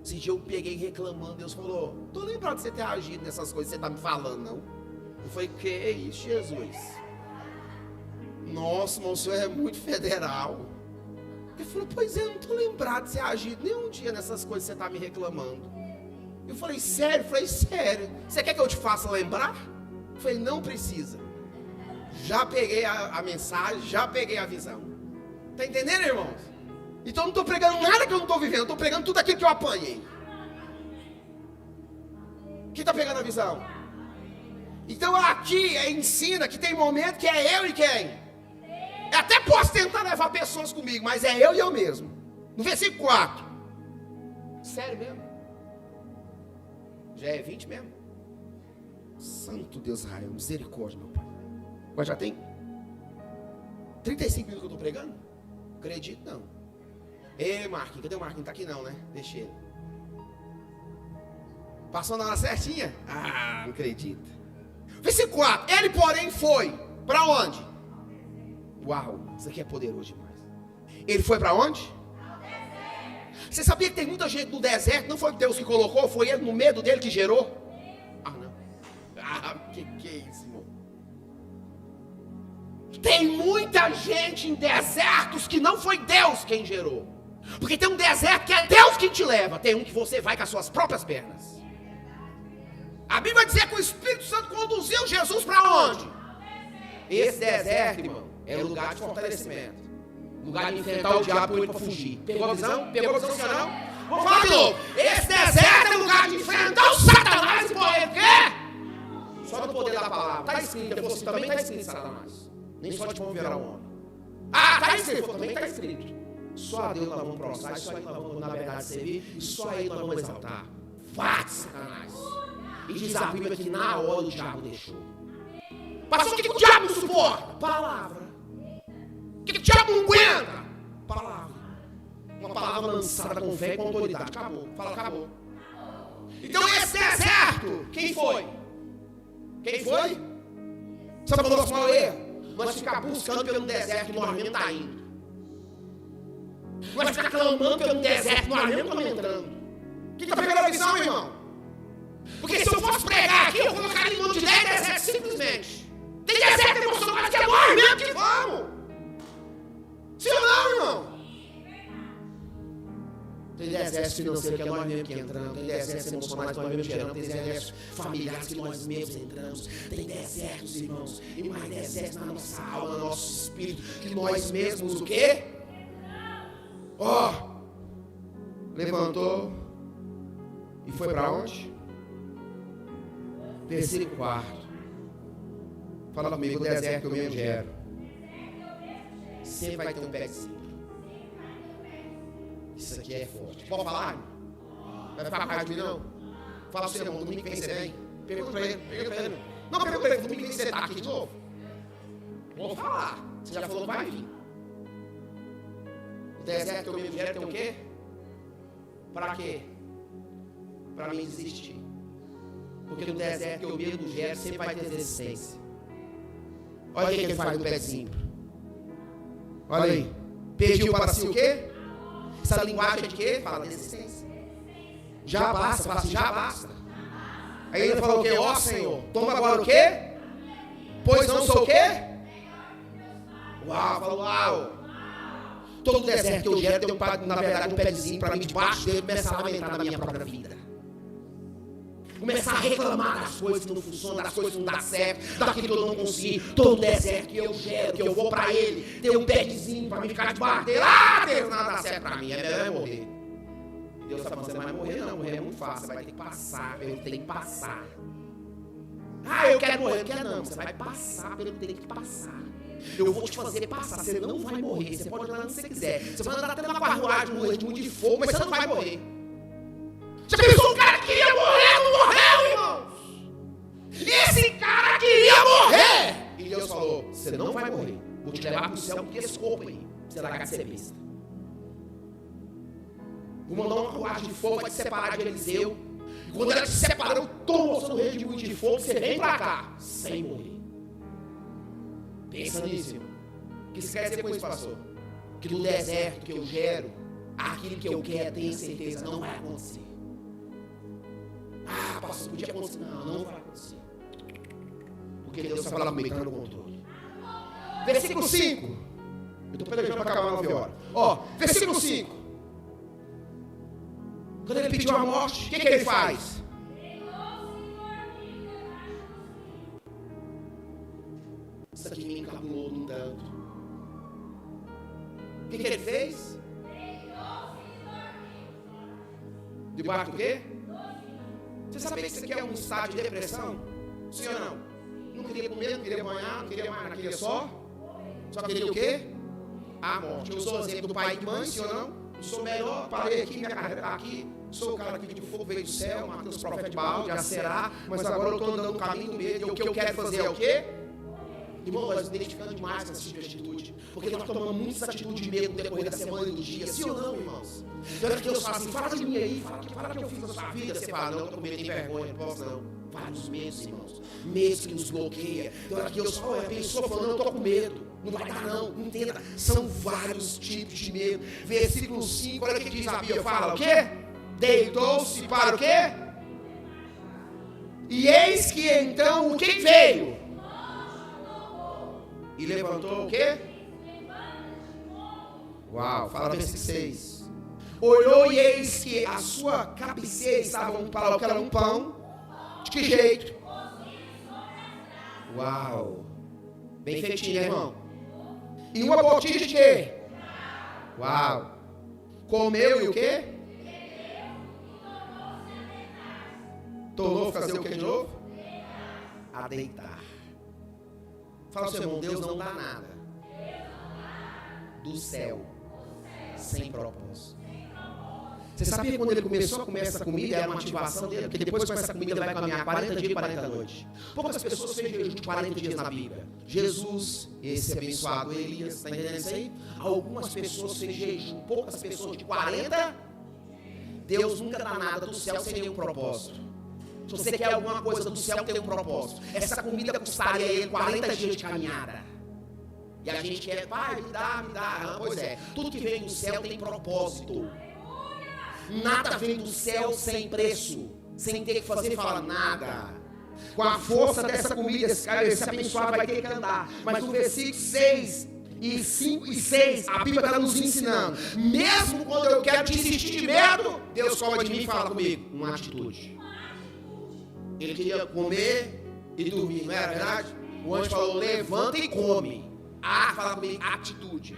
Esse dia eu peguei reclamando. Deus falou, tô lembrado de você ter agido nessas coisas que você tá me falando, não? Eu falei, que isso, Jesus? Nossa, irmão, o senhor é muito federal. Ele falou, pois é, eu não tô lembrado de você agido nenhum dia nessas coisas que você tá me reclamando. Eu falei, sério? Eu falei, sério. Você quer que eu te faça lembrar? Eu falei, não precisa. Já peguei a mensagem, já peguei a visão. Tá entendendo, irmãos? Então eu não estou pregando nada que eu não estou vivendo. Eu estou pregando tudo aquilo que eu apanhei. Quem está pegando a visão? Então aqui ensina que tem momento que é eu e quem? Eu até posso tentar levar pessoas comigo, mas é eu e eu mesmo. No versículo 4. Sério mesmo? Já é 20 mesmo? Santo Deus Israel, misericórdia, meu Pai. Mas já tem 35 minutos que eu estou pregando? Acredito não. Ei, Marquinhos, cadê o Marquinhos? Tá aqui não, né? Deixa ele. Passou na hora certinha? Ah, não acredito. Versículo 4. Ele, porém, foi. Para onde? Uau, isso aqui é poderoso demais. Ele foi para onde? Você sabia que tem muita gente no deserto? Não foi Deus que colocou? Foi ele no medo dele que gerou? Ah, não. Ah, que é isso, irmão? Tem muita gente em desertos que não foi Deus quem gerou. Porque tem um deserto que é Deus quem te leva. Tem um que você vai com as suas próprias pernas. A Bíblia vai dizer que o Espírito Santo conduziu Jesus para onde? Esse deserto, irmão, é lugar de fortalecimento. Lugar de enfrentar o diabo por ele para fugir. Pegou a visão? Pegou a visão, senhor não? Vamos falar de novo. Esse deserto é lugar de enfrentar o Satanás e morrer o quê? Só no poder da palavra. Está escrito, você também está escrito, Satanás. Nem só de mão virar um homem. Ah, está escrito, também está escrito. Só a Deus nós vamos prostrar, só a Ele nós vamos, na verdade, servir, e só a Ele nós vamos exaltar. Vá, Satanás. E diz a Bíblia que na hora o diabo deixou. Pastor, o que o diabo não suporta? Palavra. O que o diabo não aguenta? Palavra. Uma palavra lançada com fé e com autoridade. Acabou. Fala, acabou. Então esse deserto, quem foi? Quem foi? Sabe qual é o nosso maior erro? Nós ficar buscando pelo deserto que nós mesmos está indo. Nós ficar clamando pelo deserto que nós mesmos estamos entrando. O que está pegando a visão, irmão? Porque se eu fosse pregar aqui, eu colocaria em mão de 10 desertos simplesmente. Tem deserto emocional que é nós mesmo que vamos. Sim ou não, irmão? Tem desertos financeiros que é nós mesmos que entramos. Tem desertos emocionais que nós mesmos geramos. Tem desertos familiares que nós mesmos entramos. Tem desertos, irmãos, e mais desertos na nossa alma, no nosso espírito, que nós mesmos o quê? Ó, levantou e foi para onde? Versículo 4. Fala comigo, o deserto que eu mesmo gero. Sempre vai ter um pezinho. Isso aqui é forte. Pode falar? Vai ficar com raiva de mim, não? Fala pro seu irmão, domingo que vem você vem. Pergunta pra ele. Não, pergunta pra ele, domingo que vem você tá aqui de novo. Vou falar. Você já falou, vai vir. O deserto que eu mesmo gero tem o quê? Pra quê? Pra mim desistir. Porque no deserto que eu mesmo gero sempre vai ter resistência. Olha o que ele faz no pezinho. Olha aí. Pediu para si o quê? Essa linguagem é de quê? Fala desistência. Já basta, fala assim, já basta. Aí ele falou o quê? Ó Senhor, toma agora o quê? Pois não sou o quê? Uau, falou uau. Todo deserto que eu gero tem na verdade um pezinho para mim debaixo dele começar a lamentar da minha própria vida. Começar a reclamar das coisas que não funcionam, das coisas que não dão certo, daquilo que eu não consigo. Todo deserto que eu gero, que eu vou para ele, tem um pezinho para mim ficar debaixo dele. Ah, Deus, nada dá certo para mim, é melhor eu morrer. Deus está falando, você não vai morrer não, morrer é muito fácil, você vai ter que passar, eu tenho que passar. Ah, eu quero morrer, eu quero não, você vai passar pelo que tem que passar. Eu vou te fazer passar, você não vai morrer, você pode andar onde você quiser. Você pode andar até na carruagem, morrer de muito de fogo, mas você não vai morrer. Já pensou um cara que queria morrer, não morreu, irmãos? Esse cara queria morrer! E Deus falou, você não vai morrer. Vou te levar para o céu com esse corpo aí. Você largar de ser besta. Vou mandar uma carruagem de fogo, vai te separar de Eliseu. E quando ela te separou, tomou você no rei de muito de fogo, você vem para cá, sem morrer. Pensa nisso, irmão. O que você quer dizer com isso, pastor? Que no deserto que eu gero, aquilo que eu quero, tenho certeza, não vai acontecer. Ah, pastor, podia acontecer. Não, não vai acontecer. Porque Deus está falando comigo, está no controle. Versículo 5. Eu estou pelejando para acabar 9 horas. Ó, versículo 5. Quando ele pediu a morte, o que ele faz? Isso aqui me encabulou num tanto. O que ele fez? Debaixo do quê? Você sabia que isso aqui é um estado de depressão? Sim ou não? Não queria comer, não queria banhar, não queria mais nada, queria só queria o quê? A morte. Eu sou o exemplo do pai e mãe, sim ou não? Eu sou melhor, parei aqui, minha carreira está aqui. Sou o cara aqui de fogo, veio do céu, matei os profetas de Baal, de Aserá, mas agora eu estou andando no caminho do medo, e o que eu quero fazer é o quê? Irmão, nós nos identificamos demais com essa tipo de atitude. Porque nós tomamos muitas atitudes de medo no decorrer da semana e do dia. Sim ou não, irmãos? Então é que Deus fala assim, fala de mim aí, fala que eu fiz na sua vida. Você fala, não, estou com medo de vergonha, não posso não. Vários medos, irmãos. Medos que nos bloqueiam. Então é que eu só a pessoa falando, eu estou com medo. Não vai dar não, entenda. São vários tipos de medo. Versículo 5, olha o que diz a Bíblia. Fala o quê? Deitou-se para o quê? E eis que então o que veio? E levantou o quê? Uau, fala versículo 6. Olhou e eis que a sua cabeceira estava um pão. De que jeito? Uau. Bem feitinho, irmão. E uma botija de quê? Uau. Comeu e o quê? Tornou a fazer o que de novo? A deitar. Fala ao seu irmão, Deus não dá nada do céu sem propósito. Você sabia que quando ele começou a comer essa comida, era uma ativação dele? Porque depois com essa comida ele vai caminhar 40 dias e 40 noites. Poucas pessoas fez jejum de 40 dias na Bíblia. Jesus, esse abençoado Elias, está entendendo isso aí? Algumas pessoas fez jejum, poucas pessoas de 40. Deus nunca dá nada do céu sem nenhum propósito. Se você quer alguma coisa do céu, tem um propósito. Essa comida custaria a ele 40 dias de caminhada. E a gente quer, pai, me dá. Pois é, tudo que vem do céu tem propósito. Nada vem do céu sem preço, sem ter que fazer falar nada. Com a força dessa comida, esse abençoado vai ter que andar. Mas no versículo 6 e 5 e 6, a Bíblia está nos ensinando. Mesmo quando eu quero desistir de medo, Deus cobra de mim e fala comigo. Uma atitude. Ele queria comer e dormir, não era verdade? O anjo falou, levanta e come. Fala comigo, atitude.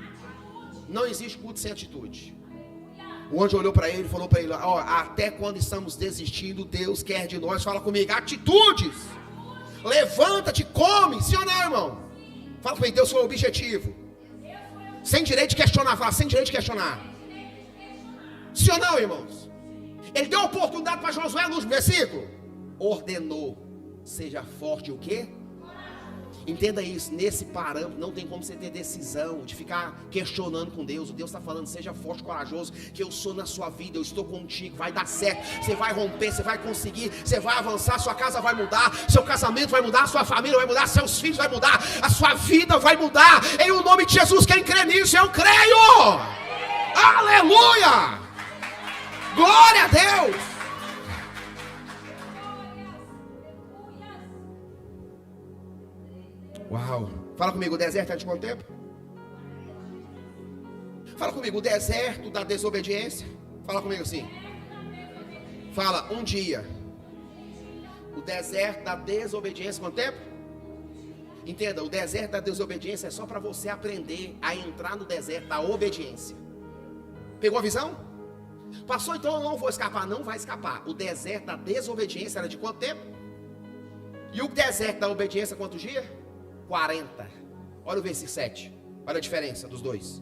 Não existe culto sem atitude. O anjo olhou para ele e falou para ele, até quando estamos desistindo, Deus quer de nós, fala comigo, atitudes. Levanta-te, come, sim ou não, irmão? Fala comigo, Deus foi o objetivo. Sem direito de questionar, fala, sem direito de questionar. Sim ou não, irmãos? Ele deu oportunidade para Josué no versículo. Ordenou, seja forte o quê? Entenda isso, nesse parâmetro não tem como você ter decisão de ficar questionando com Deus. O Deus está falando, seja forte, corajoso, que eu sou na sua vida, eu estou contigo, vai dar certo, você vai romper, você vai conseguir, você vai avançar, sua casa vai mudar, seu casamento vai mudar, sua família vai mudar, seus filhos vai mudar, a sua vida vai mudar, em o nome de Jesus. Quem crê nisso, eu creio. Aleluia, glória a Deus. Uau, fala comigo, o deserto é de quanto tempo? Fala comigo, o deserto da desobediência. Fala comigo assim. Fala, um dia. O deserto da desobediência, quanto tempo? Entenda, o deserto da desobediência é só para você aprender a entrar no deserto da obediência. Pegou a visão? Passou, então eu não vou escapar. Não vai escapar. O deserto da desobediência era de quanto tempo? E o deserto da obediência, quantos dias? 40. Olha o versículo 7. Olha a diferença dos dois.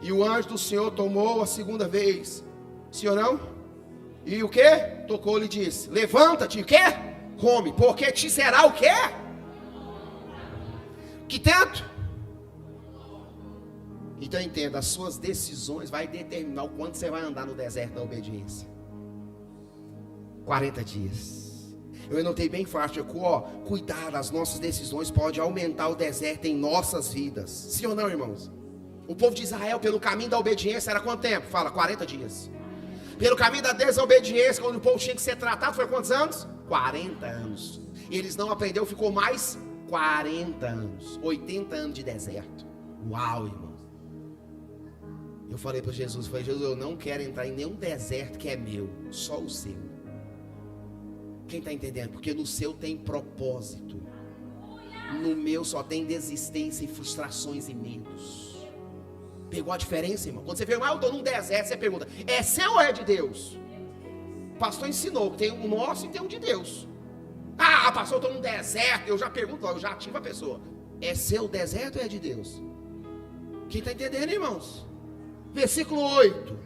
E o anjo do Senhor tomou a segunda vez. Sim ou não? E o que? Tocou-lhe e disse, levanta-te, o que? Come, porque te será o que? Que tanto? Então entenda, as suas decisões vai determinar o quanto você vai andar no deserto da obediência. 40 dias. Eu anotei bem fácil, cuidado, as nossas decisões podem aumentar o deserto em nossas vidas. Sim ou não, irmãos? O povo de Israel, pelo caminho da obediência, era quanto tempo? Fala, 40 dias. Pelo caminho da desobediência, quando o povo tinha que ser tratado, foi quantos anos? 40 anos. E eles não aprenderam, ficou mais 40 anos. 80 anos de deserto. Uau, irmãos. Eu falei para Jesus, eu não quero entrar em nenhum deserto que é meu, só o seu. Quem está entendendo? Porque no seu tem propósito. No meu só tem desistência e frustrações e medos. Pegou a diferença, irmão? Quando você vê, eu estou num deserto, você pergunta, é seu ou é de Deus? O pastor ensinou que tem um nosso e tem um de Deus. Pastor, eu estou num deserto. Eu já pergunto, eu já ativo a pessoa. É seu o deserto ou é de Deus? Quem está entendendo, irmãos? Versículo 8.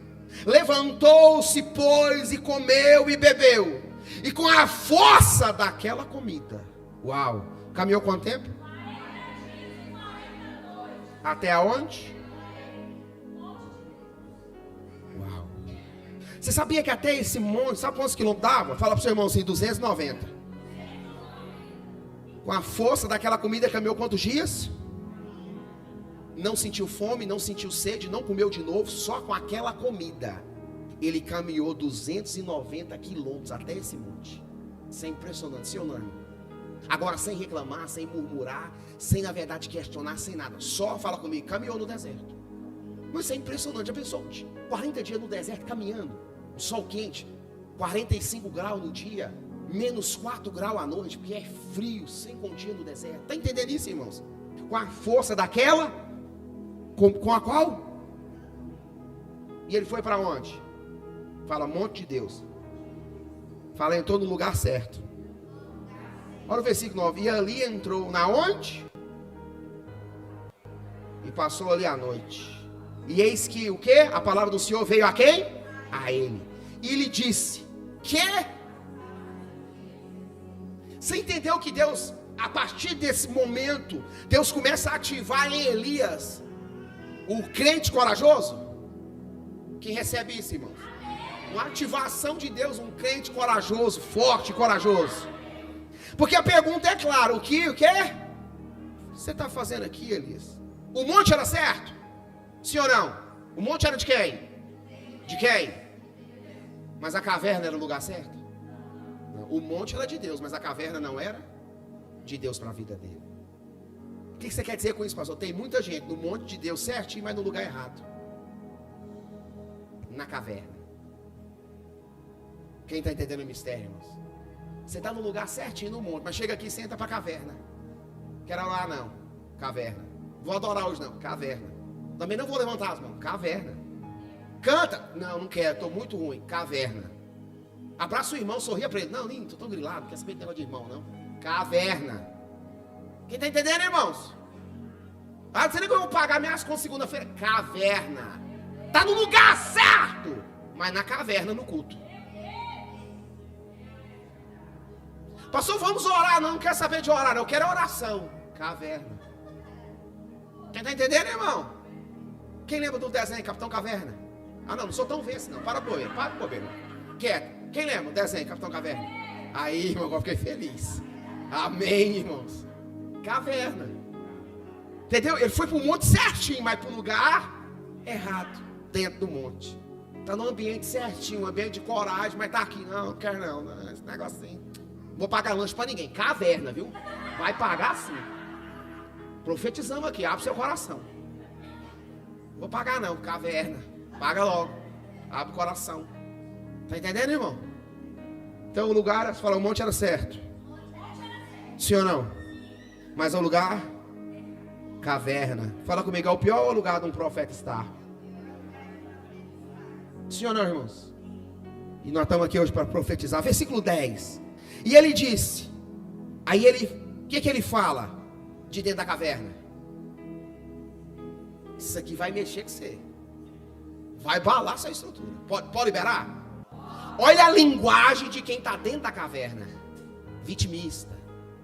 Levantou-se, pois, e comeu e bebeu. E com a força daquela comida, uau, caminhou quanto tempo? Até aonde? Uau. Você sabia que até esse monte, sabe quantos quilômetros dava? Fala pro seu irmão assim, 290. Com a força daquela comida, caminhou quantos dias? Não sentiu fome, não sentiu sede, não comeu de novo, só com aquela comida. Ele caminhou 290 quilômetros até esse monte. Isso é impressionante, sim ou não? Agora sem reclamar, sem murmurar, sem na verdade questionar, sem nada. Só fala comigo, caminhou no deserto. Mas isso é impressionante, já pensou? 40 dias no deserto caminhando, sol quente, 45 graus no dia, menos 4 graus à noite, porque é frio, sem contínuo no deserto. Está entendendo isso, irmãos? Com a força daquela, com a qual? E ele foi para onde? Fala, monte de Deus. Fala, entrou no lugar certo. Olha o versículo 9. E ali entrou na onde? E passou ali a noite. E eis que o quê? A palavra do Senhor veio a quem? A ele. E lhe disse, que? Você entendeu que Deus, a partir desse momento, Deus começa a ativar em Elias o crente corajoso? Quem recebe isso, irmão? Uma ativação de Deus, um crente corajoso, forte, corajoso. Porque a pergunta é clara, o que você está fazendo aqui, Elias? O monte era certo? Sim ou não? O monte era de quem? De quem? Mas a caverna era o lugar certo? Não. O monte era de Deus, mas a caverna não era de Deus para a vida dele. O que você quer dizer com isso, pastor? Tem muita gente no monte de Deus certinho, mas no lugar errado. Na caverna. Quem está entendendo o mistério, irmãos? Você está no lugar certinho no monte, mas chega aqui e senta para a caverna. Quero lá não, caverna. Vou adorar hoje não, caverna. Também não vou levantar as mãos, caverna. Canta, não quero, estou muito ruim, caverna. Abraça o irmão, sorria para ele. Não, nem estou tão grilado, não quer saber de negócio de irmão não. Caverna. Quem está entendendo, irmãos? Ah, você nem que eu vou pagar minhas contas segunda-feira. Caverna. Está no lugar certo, mas na caverna, no culto. Pastor, vamos orar, não quero saber de orar, eu quero oração. Caverna. Quem está entendendo, irmão? Quem lembra do desenho Capitão Caverna? Ah, não sou tão vence, não. Para de bobeira. Quieto. Quem lembra do desenho Capitão Caverna? Aí, irmão, eu fiquei feliz. Amém, irmãos. Caverna. Entendeu? Ele foi para o monte certinho, mas para o lugar errado, dentro do monte. Está no ambiente certinho, um ambiente de coragem, mas está aqui. Não quero não, esse negocinho. Vou pagar lanche para ninguém. Caverna, viu? Vai pagar sim. Profetizamos aqui, abre seu coração. Vou pagar não, caverna. Paga logo. Abre o coração. Tá entendendo, irmão? Então o lugar, você fala, o monte era certo. Sim ou não? Mas o lugar, caverna. Fala comigo, é o pior lugar de um profeta estar. Sim ou não, irmãos? E nós estamos aqui hoje para profetizar. Versículo 10. E ele disse, aí ele, o que ele fala de dentro da caverna? Isso aqui vai mexer com você. Vai balar sua estrutura. Pode liberar? Olha a linguagem de quem está dentro da caverna. Vitimista.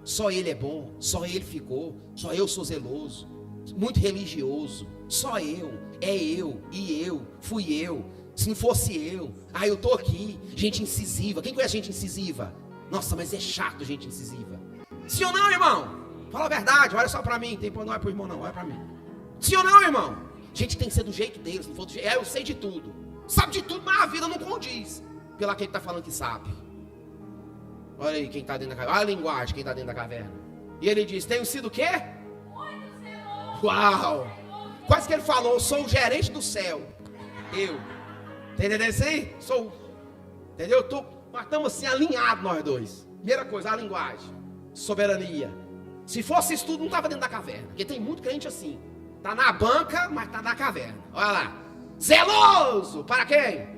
Só ele é bom, só ele ficou, só eu sou zeloso, muito religioso, só eu, é eu, e eu, fui eu, se não fosse eu, eu tô aqui, gente incisiva. Quem conhece gente incisiva? Nossa, mas é chato gente incisiva. Sim ou não, irmão? Fala a verdade, olha só pra mim. Não é pro irmão não, olha pra mim. Sim ou não, irmão? Gente tem que ser do jeito deles, se não for do jeito. Eu sei de tudo. Sabe de tudo, mas a vida não condiz. Pela quem tá falando que sabe. Olha aí quem tá dentro da caverna. Olha a linguagem quem tá dentro da caverna. E ele diz, tenho sido o quê? Uau! Quase que ele falou, eu sou o gerente do céu. Eu. Tá entendendo isso aí? Sou. Entendeu? Nós estamos assim alinhados nós dois. Primeira coisa, a linguagem. Soberania. Se fosse isso tudo, não estava dentro da caverna. Porque tem muito crente assim. Está na banca, mas está na caverna. Olha lá. Zeloso. Para quem?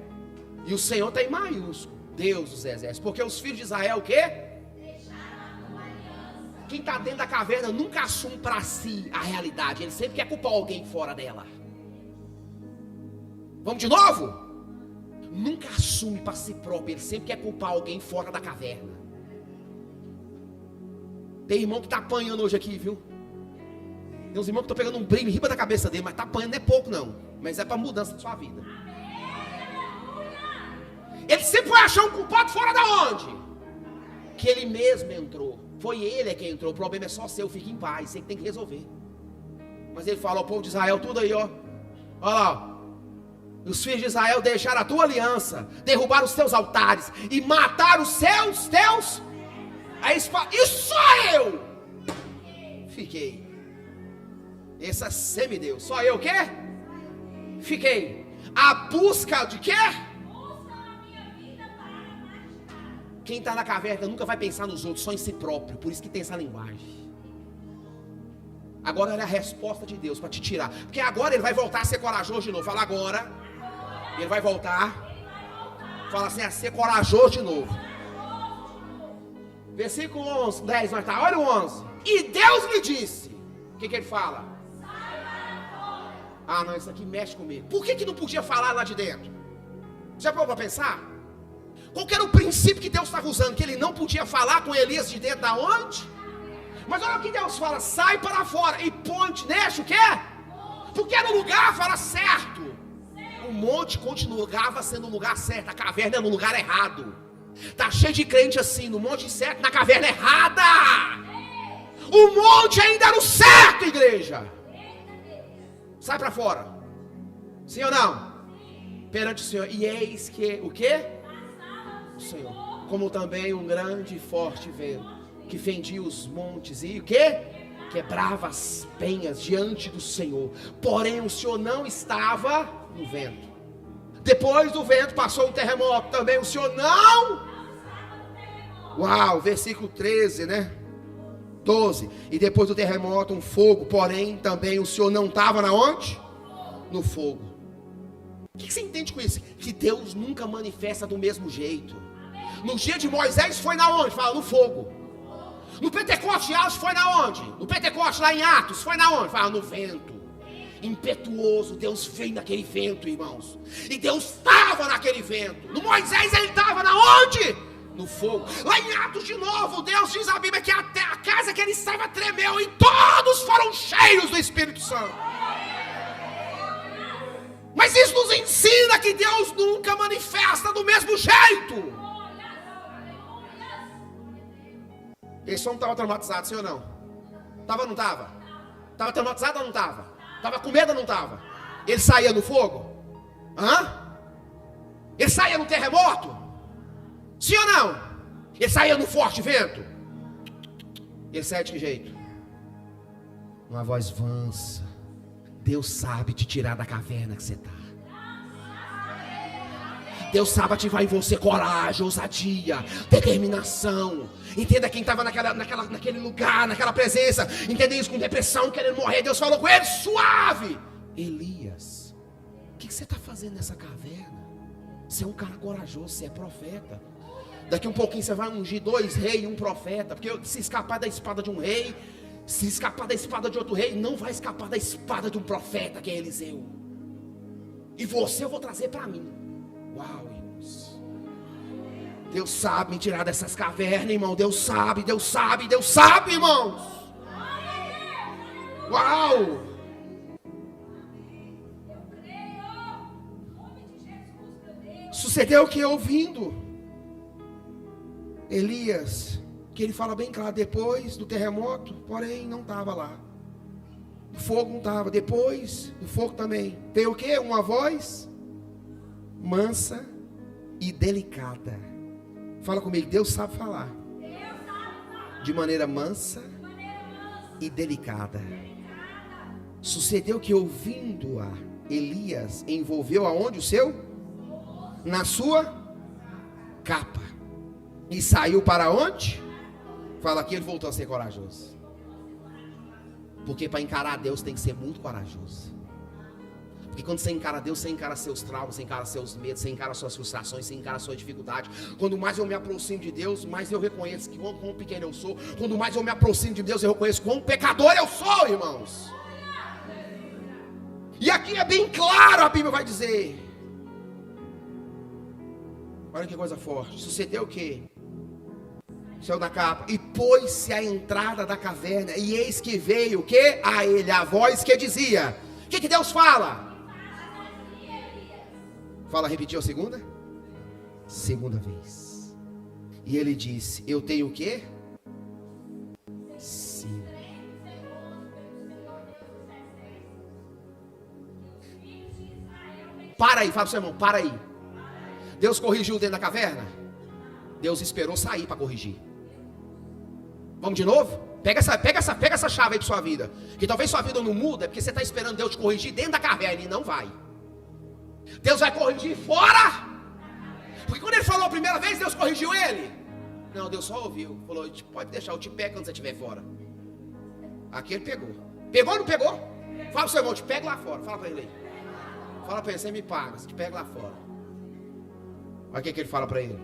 E o Senhor está em maiúsculo. Deus dos exércitos. Porque os filhos de Israel o quê? Quem está dentro da caverna nunca assume para si a realidade. Ele sempre quer culpar alguém fora dela. Vamos de novo? Nunca assume para si próprio. Ele sempre quer culpar alguém fora da caverna. Tem irmão que está apanhando hoje aqui, viu? Tem uns irmãos que estão pegando um brilho em riba da cabeça dele, mas está apanhando, não é pouco não. Mas é para mudança da sua vida. Ele sempre vai achar um culpado fora da onde? Que ele mesmo entrou. Foi ele que entrou. O problema é só seu, fique em paz. Você que tem que resolver. Mas ele fala ao povo de Israel, tudo aí, ó. Olha lá, ó. Os filhos de Israel deixaram a tua aliança, derrubaram os teus altares e mataram os teus. Aí eles falam, e só eu fiquei. Esse é semideus. Só eu o quê? Fiquei. A busca de quê? Quem está na caverna nunca vai pensar nos outros, só em si próprio. Por isso que tem essa linguagem. Agora é a resposta de Deus para te tirar. Porque agora ele vai voltar a ser corajoso de novo. Fala agora. Ele vai voltar. Fala assim, a ser corajoso de novo. Versículo 11, 10, nós tá. Olha o 11. E Deus lhe disse. O que ele fala? Ah, não, isso aqui mexe comigo. Por que não podia falar lá de dentro? Já parou para pensar? Qual que era o princípio que Deus estava usando? Que ele não podia falar com Elias de dentro da onde? Mas olha o que Deus fala, sai para fora e ponte, deixa o quê? Porque no lugar fala certo. O monte continuava sendo o lugar certo, a caverna é no lugar errado. Tá cheio de crente assim, no monte certo, na caverna errada. O monte ainda era o certo, igreja. Sai para fora. Sim ou não? Perante o Senhor. E eis que, o quê? O Senhor. Como também um grande e forte vento, que fendia os montes e o quê? Quebrava as penhas diante do Senhor. Porém o Senhor não estava no vento. Depois do vento passou um terremoto também. O Senhor não. Uau, versículo 13, né? 12. E depois do terremoto um fogo. Porém também o Senhor não estava na onde? No fogo. O que você entende com isso? Que Deus nunca manifesta do mesmo jeito. No dia de Moisés foi na onde? Fala, no fogo. No Pentecoste de Atos foi na onde? No Pentecoste lá em Atos foi na onde? Fala, no vento. Impetuoso, Deus veio naquele vento, irmãos. E Deus estava naquele vento. No Moisés ele estava na onde? No fogo. Lá em Atos de novo, Deus diz a Bíblia que até a casa que ele estava tremeu e todos foram cheios do Espírito Santo. Mas isso nos ensina que Deus nunca manifesta do mesmo jeito. Esse homem estava traumatizado, sim ou não? Estava ou não estava? Estava traumatizado ou não estava? Estava com medo ou não estava? Ele saía no fogo? Hã? Ele saía no terremoto? Sim ou não? Ele saía no forte vento? Ele saía de que jeito? Uma voz mansa. Deus sabe te tirar da caverna que você está. Deus sabe ativar em você coragem, ousadia, determinação. Entenda quem estava naquele lugar, naquela presença. Entenda isso, com depressão, querendo morrer. Deus falou com ele, suave. Elias, o que você está fazendo nessa caverna? Você é um cara corajoso, você é profeta. Daqui um pouquinho você vai ungir 2 reis e 1 profeta. Porque se escapar da espada de um rei, se escapar da espada de outro rei, não vai escapar da espada de um profeta, que é Eliseu. E você eu vou trazer para mim. Uau, irmãos. Deus sabe me tirar dessas cavernas, irmão. Deus sabe, irmãos. Uau. Sucedeu que ouvindo Elias, que ele fala bem claro, depois do terremoto, porém não estava lá. O fogo não estava. Depois do fogo também veio o quê? Uma voz mansa e delicada. Fala comigo, Deus sabe falar de maneira mansa e delicada. Sucedeu que ouvindo-a, Elias envolveu aonde o seu? Na sua capa. E saiu para onde? Fala que ele voltou a ser corajoso. Porque para encarar Deus tem que ser muito corajoso. Porque quando você encara Deus, você encara seus traumas, você encara seus medos, você encara suas frustrações, você encara sua dificuldade. Quando mais eu me aproximo de Deus, mais eu reconheço que quão pequeno eu sou. Quando mais eu me aproximo de Deus, eu reconheço quão pecador eu sou, irmãos. E aqui é bem claro, a Bíblia vai dizer. Olha que coisa forte. Sucedeu o quê? Saiu da capa. E pôs-se à entrada da caverna. E eis que veio o que? A ele, a voz que dizia. O que Deus fala? Fala, repetiu a segunda? Segunda vez. E ele disse, eu tenho o quê? Sim. Para aí, fala pro seu irmão, para aí. Deus corrigiu dentro da caverna? Deus esperou sair para corrigir. Vamos de novo? Pega essa chave aí para sua vida. Que talvez sua vida não muda, porque você está esperando Deus te corrigir dentro da caverna e não vai. Deus vai corrigir fora. Porque quando ele falou a primeira vez, Deus corrigiu ele. Não, Deus só ouviu. Falou, pode deixar, eu te pego quando você estiver fora. Aqui ele pegou. Pegou ou não pegou? Fala pro seu irmão, te pego lá fora. Fala para ele aí. Fala para ele, você me paga, te pego lá fora. Olha o que ele fala para ele.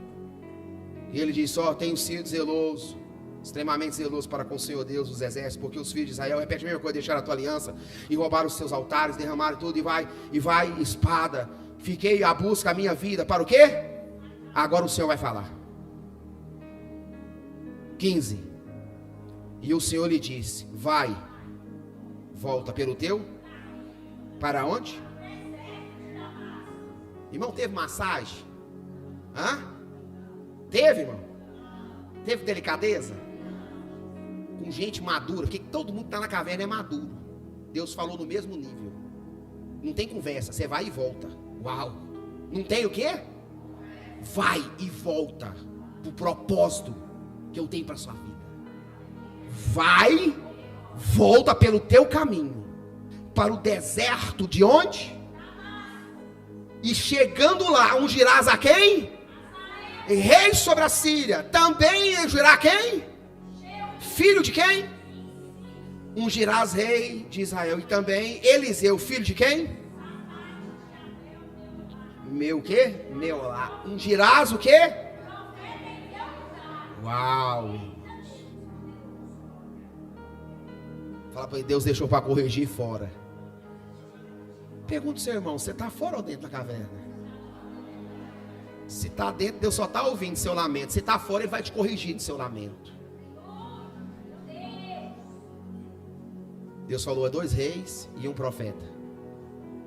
E ele diz, tenho sido zeloso, extremamente zeloso para com o Senhor Deus dos exércitos, porque os filhos de Israel, repete a mesma coisa, deixaram a tua aliança, e roubaram os seus altares, derramaram tudo, e vai espada, fiquei à busca a minha vida, para o quê? Agora o Senhor vai falar. 15. E o Senhor lhe disse, vai, volta pelo teu, para onde? Irmão, teve massagem? Hã? Teve, irmão? Teve delicadeza? Com gente madura, porque todo mundo que está na caverna é maduro. Deus falou no mesmo nível. Não tem conversa, você vai e volta. Uau! Não tem o quê? Vai e volta pro propósito que eu tenho para sua vida. Vai, volta pelo teu caminho para o deserto de onde? E chegando lá, ungirás a quem? Rei sobre a Síria. Também ungirá quem? Filho de quem? Ungirás rei de Israel. E também Eliseu, filho de quem? Meu quê? Meu lá. Ungirás o quê? Uau. Fala para ele, Deus deixou para corrigir fora. Pergunta ao seu irmão, você está fora ou dentro da caverna? Se está dentro, Deus só está ouvindo seu lamento. Se está fora, Ele vai te corrigir do seu lamento. Deus falou a 2 reis e um profeta.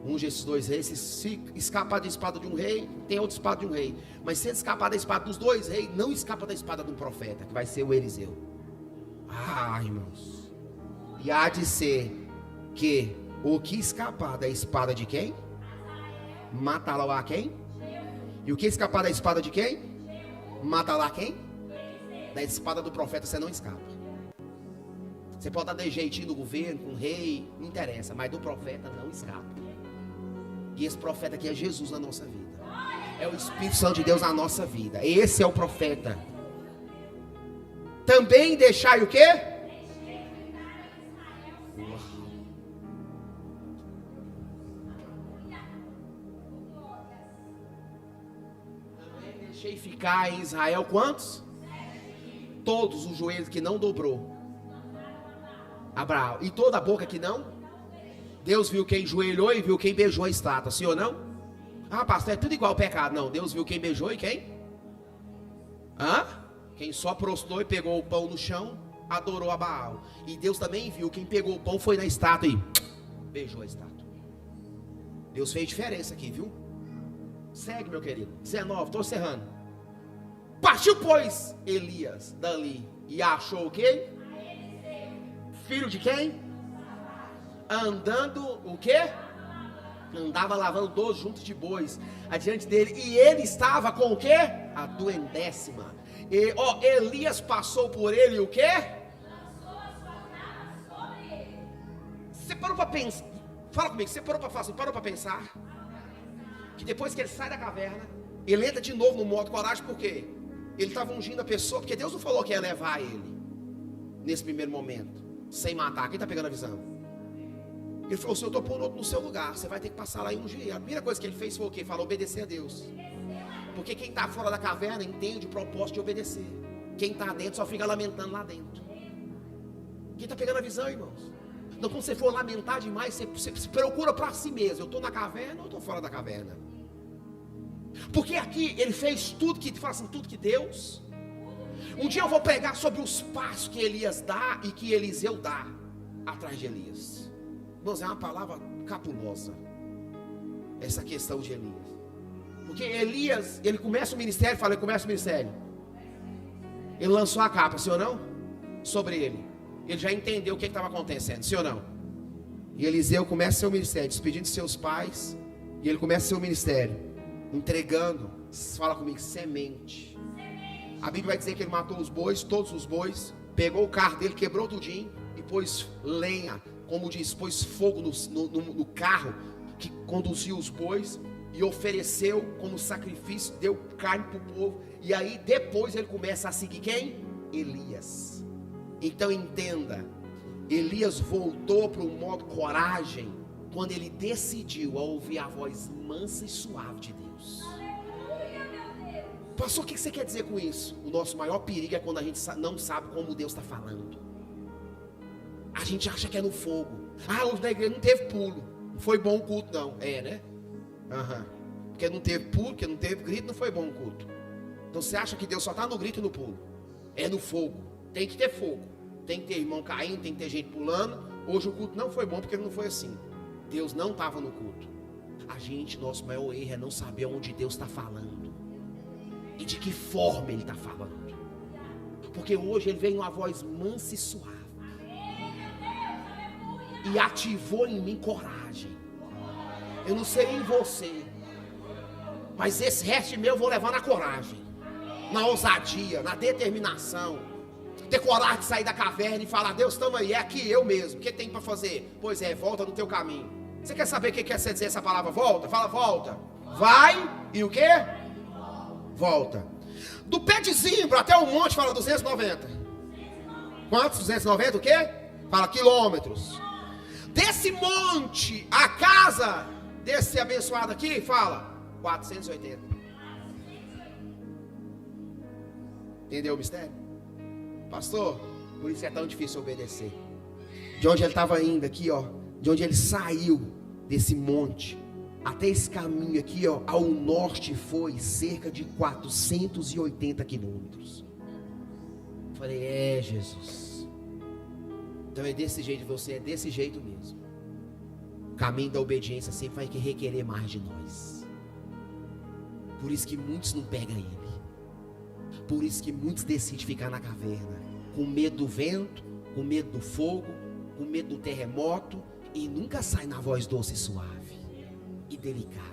Unge esses 2 reis. Se escapar da espada de um rei, tem outra espada de um rei. Mas se ele escapar da espada dos 2 reis, não escapa da espada de um profeta, que vai ser o Eliseu. Ah, irmãos. E há de ser que o que escapar da espada de quem? Mata-lá a quem? E o que escapar da espada de quem? Mata-lá quem? Da espada do profeta você não escapa. Você pode dar de jeitinho no governo, com o rei, não interessa, mas do profeta não escapa. E esse profeta aqui é Jesus na nossa vida. É o Espírito Santo de Deus na nossa vida. Esse é o profeta. Também deixai o quê? Deixei ficar em Israel quantos? Todos os joelhos que não dobrou Abraão, e toda a boca que não. Deus viu quem joelhou e viu quem beijou a estátua, sim ou não? Ah, pastor, é tudo igual ao pecado. Não, Deus viu quem beijou e quem? Quem só prostrou e pegou o pão no chão, adorou a Baal. E Deus também viu quem pegou o pão, foi na estátua e beijou a estátua. Deus fez diferença aqui, viu? Segue, meu querido. 19, estou encerrando. Partiu, pois, Elias dali e achou o quê? Filho de quem? Andando o quê? Andava lavando 12 juntos de bois adiante dele. E ele estava com o quê? A 2ª. E Elias passou por ele e o quê? Você parou para pensar? Fala comigo, você parou para falar assim? Parou para pensar? Que depois que ele sai da caverna, ele entra de novo no modo coragem, por quê? Ele estava ungindo a pessoa, porque Deus não falou que ia levar ele nesse primeiro momento, sem matar. Quem está pegando a visão? Ele falou assim, eu estou pondo outro no seu lugar, você vai ter que passar lá e ungir. A primeira coisa que ele fez foi o quê? Falou, obedecer a Deus. Porque quem está fora da caverna entende o propósito de obedecer. Quem está dentro só fica lamentando lá dentro. Quem está pegando a visão, irmãos? Então quando você for lamentar demais, você se procura para si mesmo. Eu estou na caverna ou estou fora da caverna? Porque aqui ele fez tudo que, fala assim, tudo que Deus. Um dia eu vou pregar sobre os passos que Elias dá e que Eliseu dá atrás de Elias. Irmãos, é uma palavra cabulosa essa questão de Elias. Porque Elias, ele começa o ministério, fala, ele começa o ministério. Ele lançou a capa, sim ou não? Sobre ele. Ele já entendeu o que estava acontecendo, sim ou não? E Eliseu começa seu ministério, despedindo de seus pais. E ele começa seu ministério, entregando, fala comigo, semente. A Bíblia vai dizer que ele matou os bois, todos os bois. Pegou o carro dele, quebrou tudinho e pôs lenha, como diz, pôs fogo no carro que conduzia os bois. E ofereceu como sacrifício, deu carne para o povo. E aí depois ele começa a seguir quem? Elias. Então entenda, Elias voltou para o modo coragem quando ele decidiu a ouvir a voz mansa e suave de Deus. Pastor, o que você quer dizer com isso? O nosso maior perigo é quando a gente não sabe como Deus está falando. A gente acha que é no fogo. Hoje na igreja não teve pulo, não foi bom o culto não. É, né? Porque não teve pulo, porque não teve grito, não foi bom o culto. Então você acha que Deus só está no grito e no pulo? É no fogo. Tem que ter fogo. Tem que ter irmão caindo, tem que ter gente pulando. Hoje o culto não foi bom porque não foi assim. Deus não estava no culto. Nosso maior erro é não saber onde Deus está falando e de que forma Ele está falando. Porque hoje Ele veio numa voz mansa e suave e ativou em mim coragem. Eu não sei em você, mas esse resto meu eu vou levar na coragem, na ousadia, na determinação. Ter coragem de sair da caverna e falar, Deus, estamos aí, é aqui eu mesmo, o que tem para fazer? Pois é, volta no teu caminho. Você quer saber o que quer dizer essa palavra volta? Fala volta. Vai e o que? Volta. Do pé de Zimbra até o monte fala 290. Quantos? 290 o quê? Fala quilômetros. Desse monte a casa desse abençoado aqui, fala 480. Entendeu o mistério? Pastor, por isso é tão difícil obedecer. De onde ele estava indo aqui, ó, de onde ele saiu desse monte até esse caminho aqui, ó, ao norte foi cerca de 480 quilômetros. Falei, Jesus. Então é desse jeito, você é desse jeito mesmo. O caminho da obediência sempre vai requerer mais de nós. Por isso que muitos não pegam ele. Por isso que muitos decidem ficar na caverna, com medo do vento, com medo do fogo, com medo do terremoto, e nunca sai na voz doce e suave e delicada.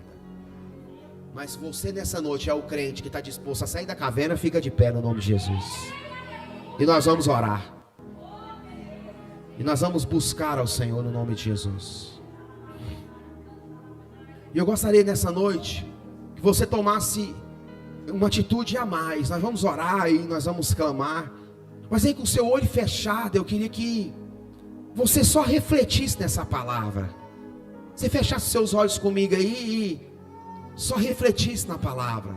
Mas você nessa noite é o crente que está disposto a sair da caverna, fica de pé no nome de Jesus. E nós vamos orar. E nós vamos buscar ao Senhor no nome de Jesus. E eu gostaria nessa noite que você tomasse uma atitude a mais. Nós vamos orar e nós vamos clamar. Mas aí com o seu olho fechado, eu queria que você só refletisse nessa palavra. Você fechasse seus olhos comigo aí e só refletisse na palavra.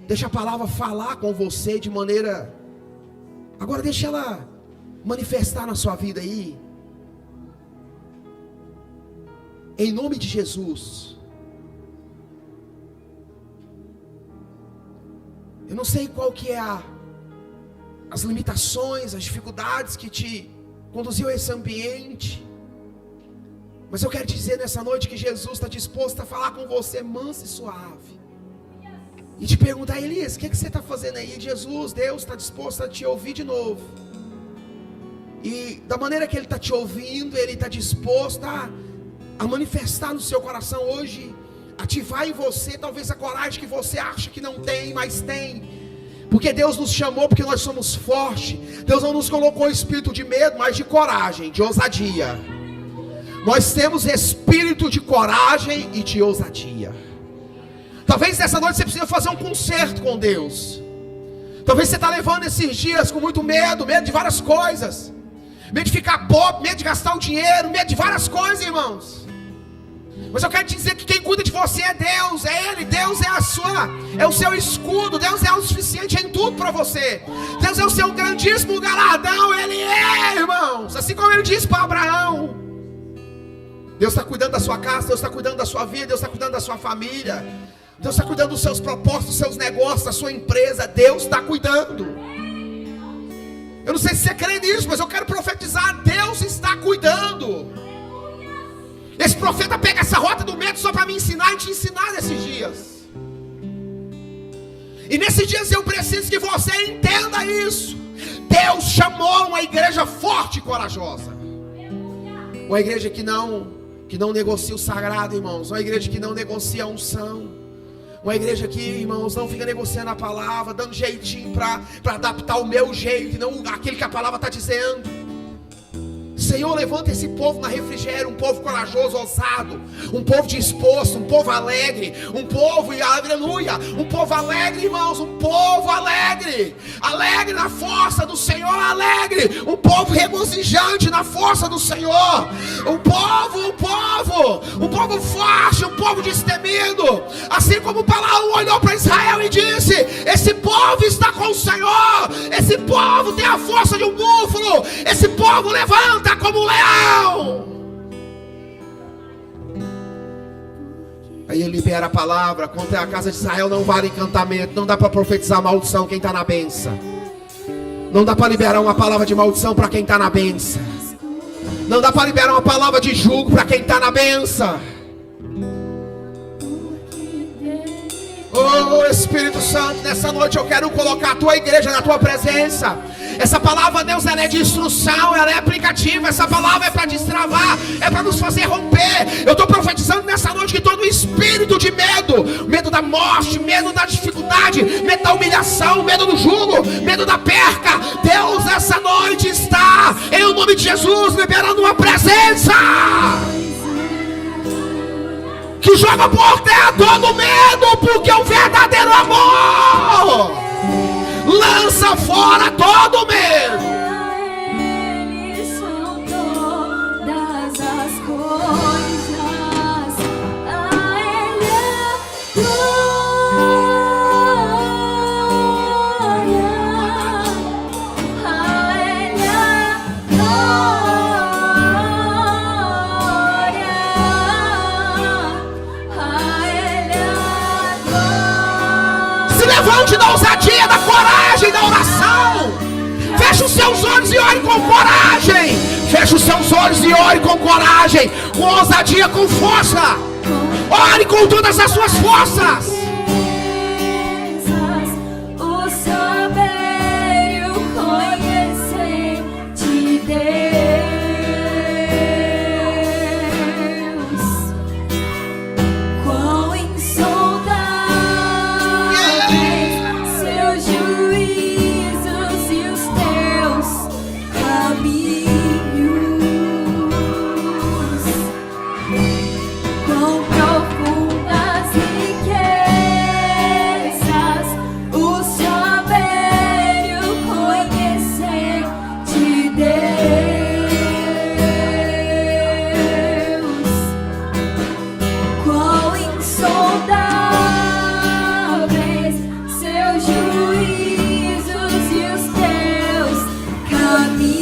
Deixa a palavra falar com você de maneira... Agora deixa ela manifestar na sua vida aí. Em nome de Jesus. Eu não sei qual que é as limitações, as dificuldades que te conduziu a esse ambiente. Mas eu quero te dizer nessa noite que Jesus está disposto a falar com você manso e suave. E te perguntar, Elias, o que você está fazendo aí? Jesus, Deus está disposto a te ouvir de novo. E da maneira que Ele está te ouvindo, Ele está disposto a manifestar no seu coração hoje, ativar em você talvez a coragem que você acha que não tem, mas tem. Porque Deus nos chamou porque nós somos fortes. Deus não nos colocou espírito de medo, mas de coragem, de ousadia. Nós temos espírito de coragem e de ousadia. Talvez nessa noite você precise fazer um concerto com Deus. Talvez você está levando esses dias com muito medo de várias coisas. Medo de ficar pobre, medo de gastar o dinheiro, medo de várias coisas, irmãos. Mas eu quero te dizer que quem cuida de você é Deus, é Ele. Deus é o seu escudo. Deus é o suficiente em tudo para você. Deus é o seu grandíssimo galardão. Ele é, irmãos. Assim como Ele disse para Abraão. Deus está cuidando da sua casa, Deus está cuidando da sua vida, Deus está cuidando da sua família. Deus está cuidando dos seus propósitos, dos seus negócios, da sua empresa. Deus está cuidando. Eu não sei se você crê nisso, mas eu quero profetizar. Deus está cuidando. Esse profeta pega essa rota do medo só para me ensinar e te ensinar nesses dias. E nesses dias eu preciso que você entenda isso. Deus chamou uma igreja forte e corajosa. Uma igreja que não negocia o sagrado, irmãos. Uma igreja que não negocia a unção. Uma igreja que, irmãos, não fica negociando a palavra, dando jeitinho para adaptar o meu jeito, e não aquele que a palavra está dizendo. Senhor, levanta esse povo na refrigério, um povo corajoso, ousado, um povo disposto, um povo alegre, um povo, aleluia, um povo alegre, irmãos, um povo alegre, alegre na força do Senhor, alegre, um povo regozijante na força do Senhor, um povo forte, um povo destemido, assim como o Balaão olhou para Israel e disse: esse povo está com o Senhor, esse povo tem a força de um búfalo, esse povo levanta como um leão. Aí ele libera a palavra contra a casa de Israel. Não vale encantamento, não dá para profetizar maldição quem está na benção. Não dá para liberar uma palavra de maldição para quem está na benção. Não dá para liberar uma palavra de jugo para quem está na benção. Oh Espírito Santo, nessa noite eu quero colocar a tua igreja na tua presença. Essa palavra, Deus, ela é de instrução, ela é aplicativa. Essa palavra é para destravar, é para nos fazer romper. Eu estou profetizando nessa noite que todo espírito de medo, medo da morte, medo da dificuldade, medo da humilhação, medo do jugo, medo da perca, Deus, essa noite está, em o nome de Jesus, liberando uma presença que joga por terra todo medo, porque o verdadeiro amor lança fora todo medo. Eles são todas as coisas, a Ele é glória, a Ele é glória, a Ele é glória. Se levante da ousadia, da coragem, da oração. Feche os seus olhos e ore com coragem. Feche os seus olhos e ore com coragem, com ousadia, com força. Ore com todas as suas forças. O saber e o conhecer de Deus, quão insondáveis seus juízos e os teus caminhos, quão profundas riquezas o saber e o conhecer de Deus, quão insondáveis seus juízos e os teus caminhos,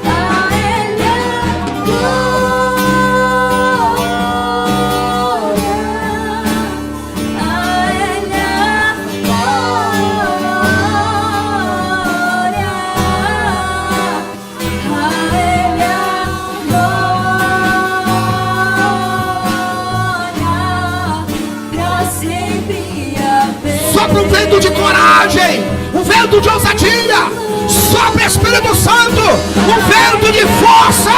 a Ele é glória, a Ele é glória, a Ele é glória, pra sempre haver. Sopra um vento de coragem, um vento de ousadia. Sopra, Espírito Santo, um vento de força.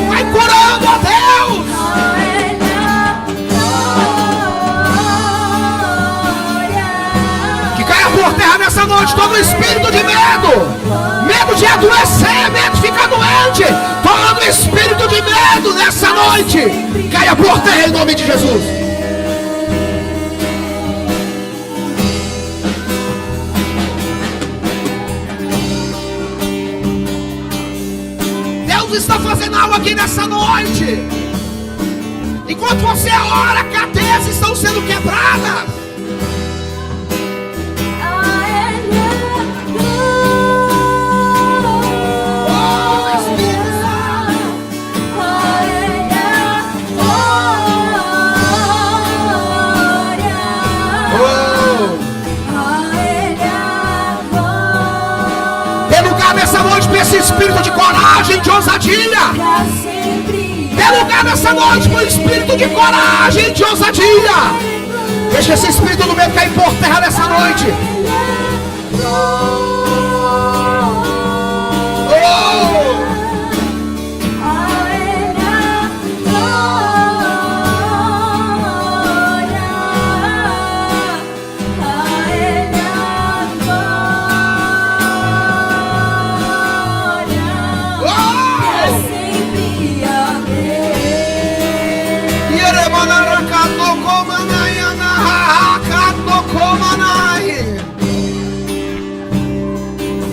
Vai curando, ó Deus. Que caia por terra nessa noite todo espírito de medo. Medo de adoecer, medo de ficar doente. Todo espírito de medo nessa noite caia por terra em nome de Jesus. Deus está fazendo algo aqui nessa noite. Enquanto você ora, cadeias estão sendo quebradas. Oh, esse espírito de coragem, de ousadia. pra sempre. Dê lugar nessa noite para o espírito de coragem, de ousadia. Deixa esse espírito do medo cair por terra nessa noite.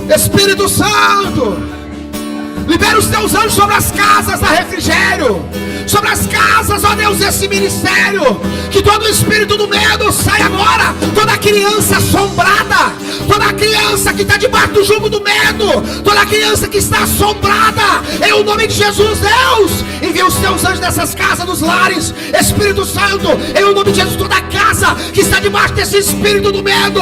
Espírito Santo, libera os teus anjos sobre as casas da Refrigério, sobre as casas, ó Deus, desse ministério. Que todo espírito do medo saia agora. Toda criança assombrada, toda criança que está debaixo do jugo do medo, toda criança que está assombrada, em o nome de Jesus, Deus, envia os teus anjos nessas casas, dos lares. Espírito Santo, em o nome de Jesus, toda casa que está debaixo desse espírito do medo,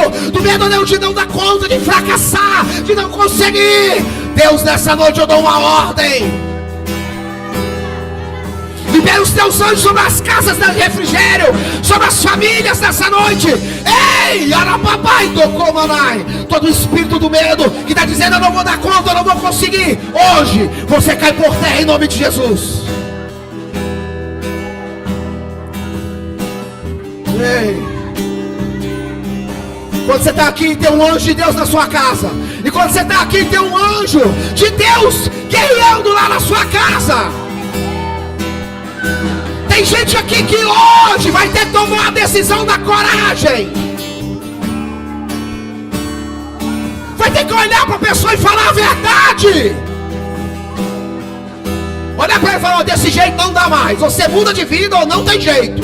Deus, de não dar conta, de fracassar, de não conseguir, Deus, nessa noite eu dou uma ordem. Libera os teus anjos sobre as casas da Refrigério, sobre as famílias nessa noite. Ei, arapapai, tocomanai. Todo espírito do medo que está dizendo eu não vou dar conta, eu não vou conseguir, hoje você cai por terra em nome de Jesus. Ei, quando você está aqui, tem um anjo de Deus na sua casa. E quando você está aqui, tem um anjo de Deus guerreando lá na sua casa. Tem gente aqui que hoje vai ter que tomar a decisão da coragem. Vai ter que olhar para a pessoa e falar a verdade. Olha para ele e falar, desse jeito não dá mais. Você muda de vida ou não tem jeito.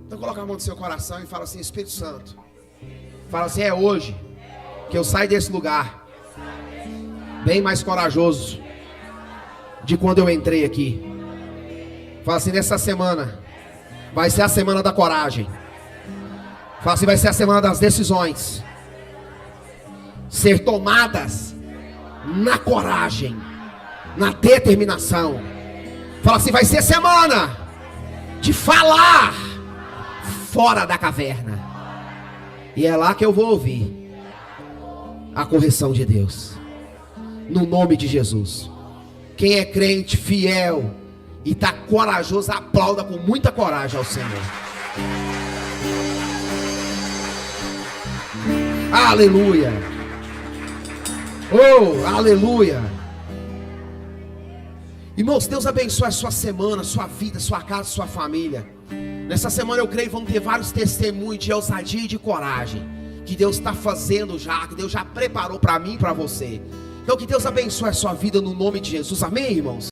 Então coloca a mão no seu coração e fala assim, Espírito Santo, fala assim, é hoje que eu saio desse lugar bem mais corajoso de quando eu entrei aqui. Fala assim, nessa semana vai ser a semana da coragem. Fala assim, vai ser a semana das decisões ser tomadas na coragem, na determinação. Fala assim, vai ser semana de falar fora da caverna. E é lá que eu vou ouvir a correção de Deus, no nome de Jesus. Quem é crente, fiel e está corajoso, aplauda com muita coragem ao Senhor. Aleluia. Oh, aleluia. Irmãos, Deus abençoe a sua semana, sua vida, sua casa, sua família. Nessa semana eu creio que vão ter vários testemunhos de ousadia e de coragem que Deus está fazendo já, que Deus já preparou para mim e para você. Então que Deus abençoe a sua vida no nome de Jesus, amém, irmãos?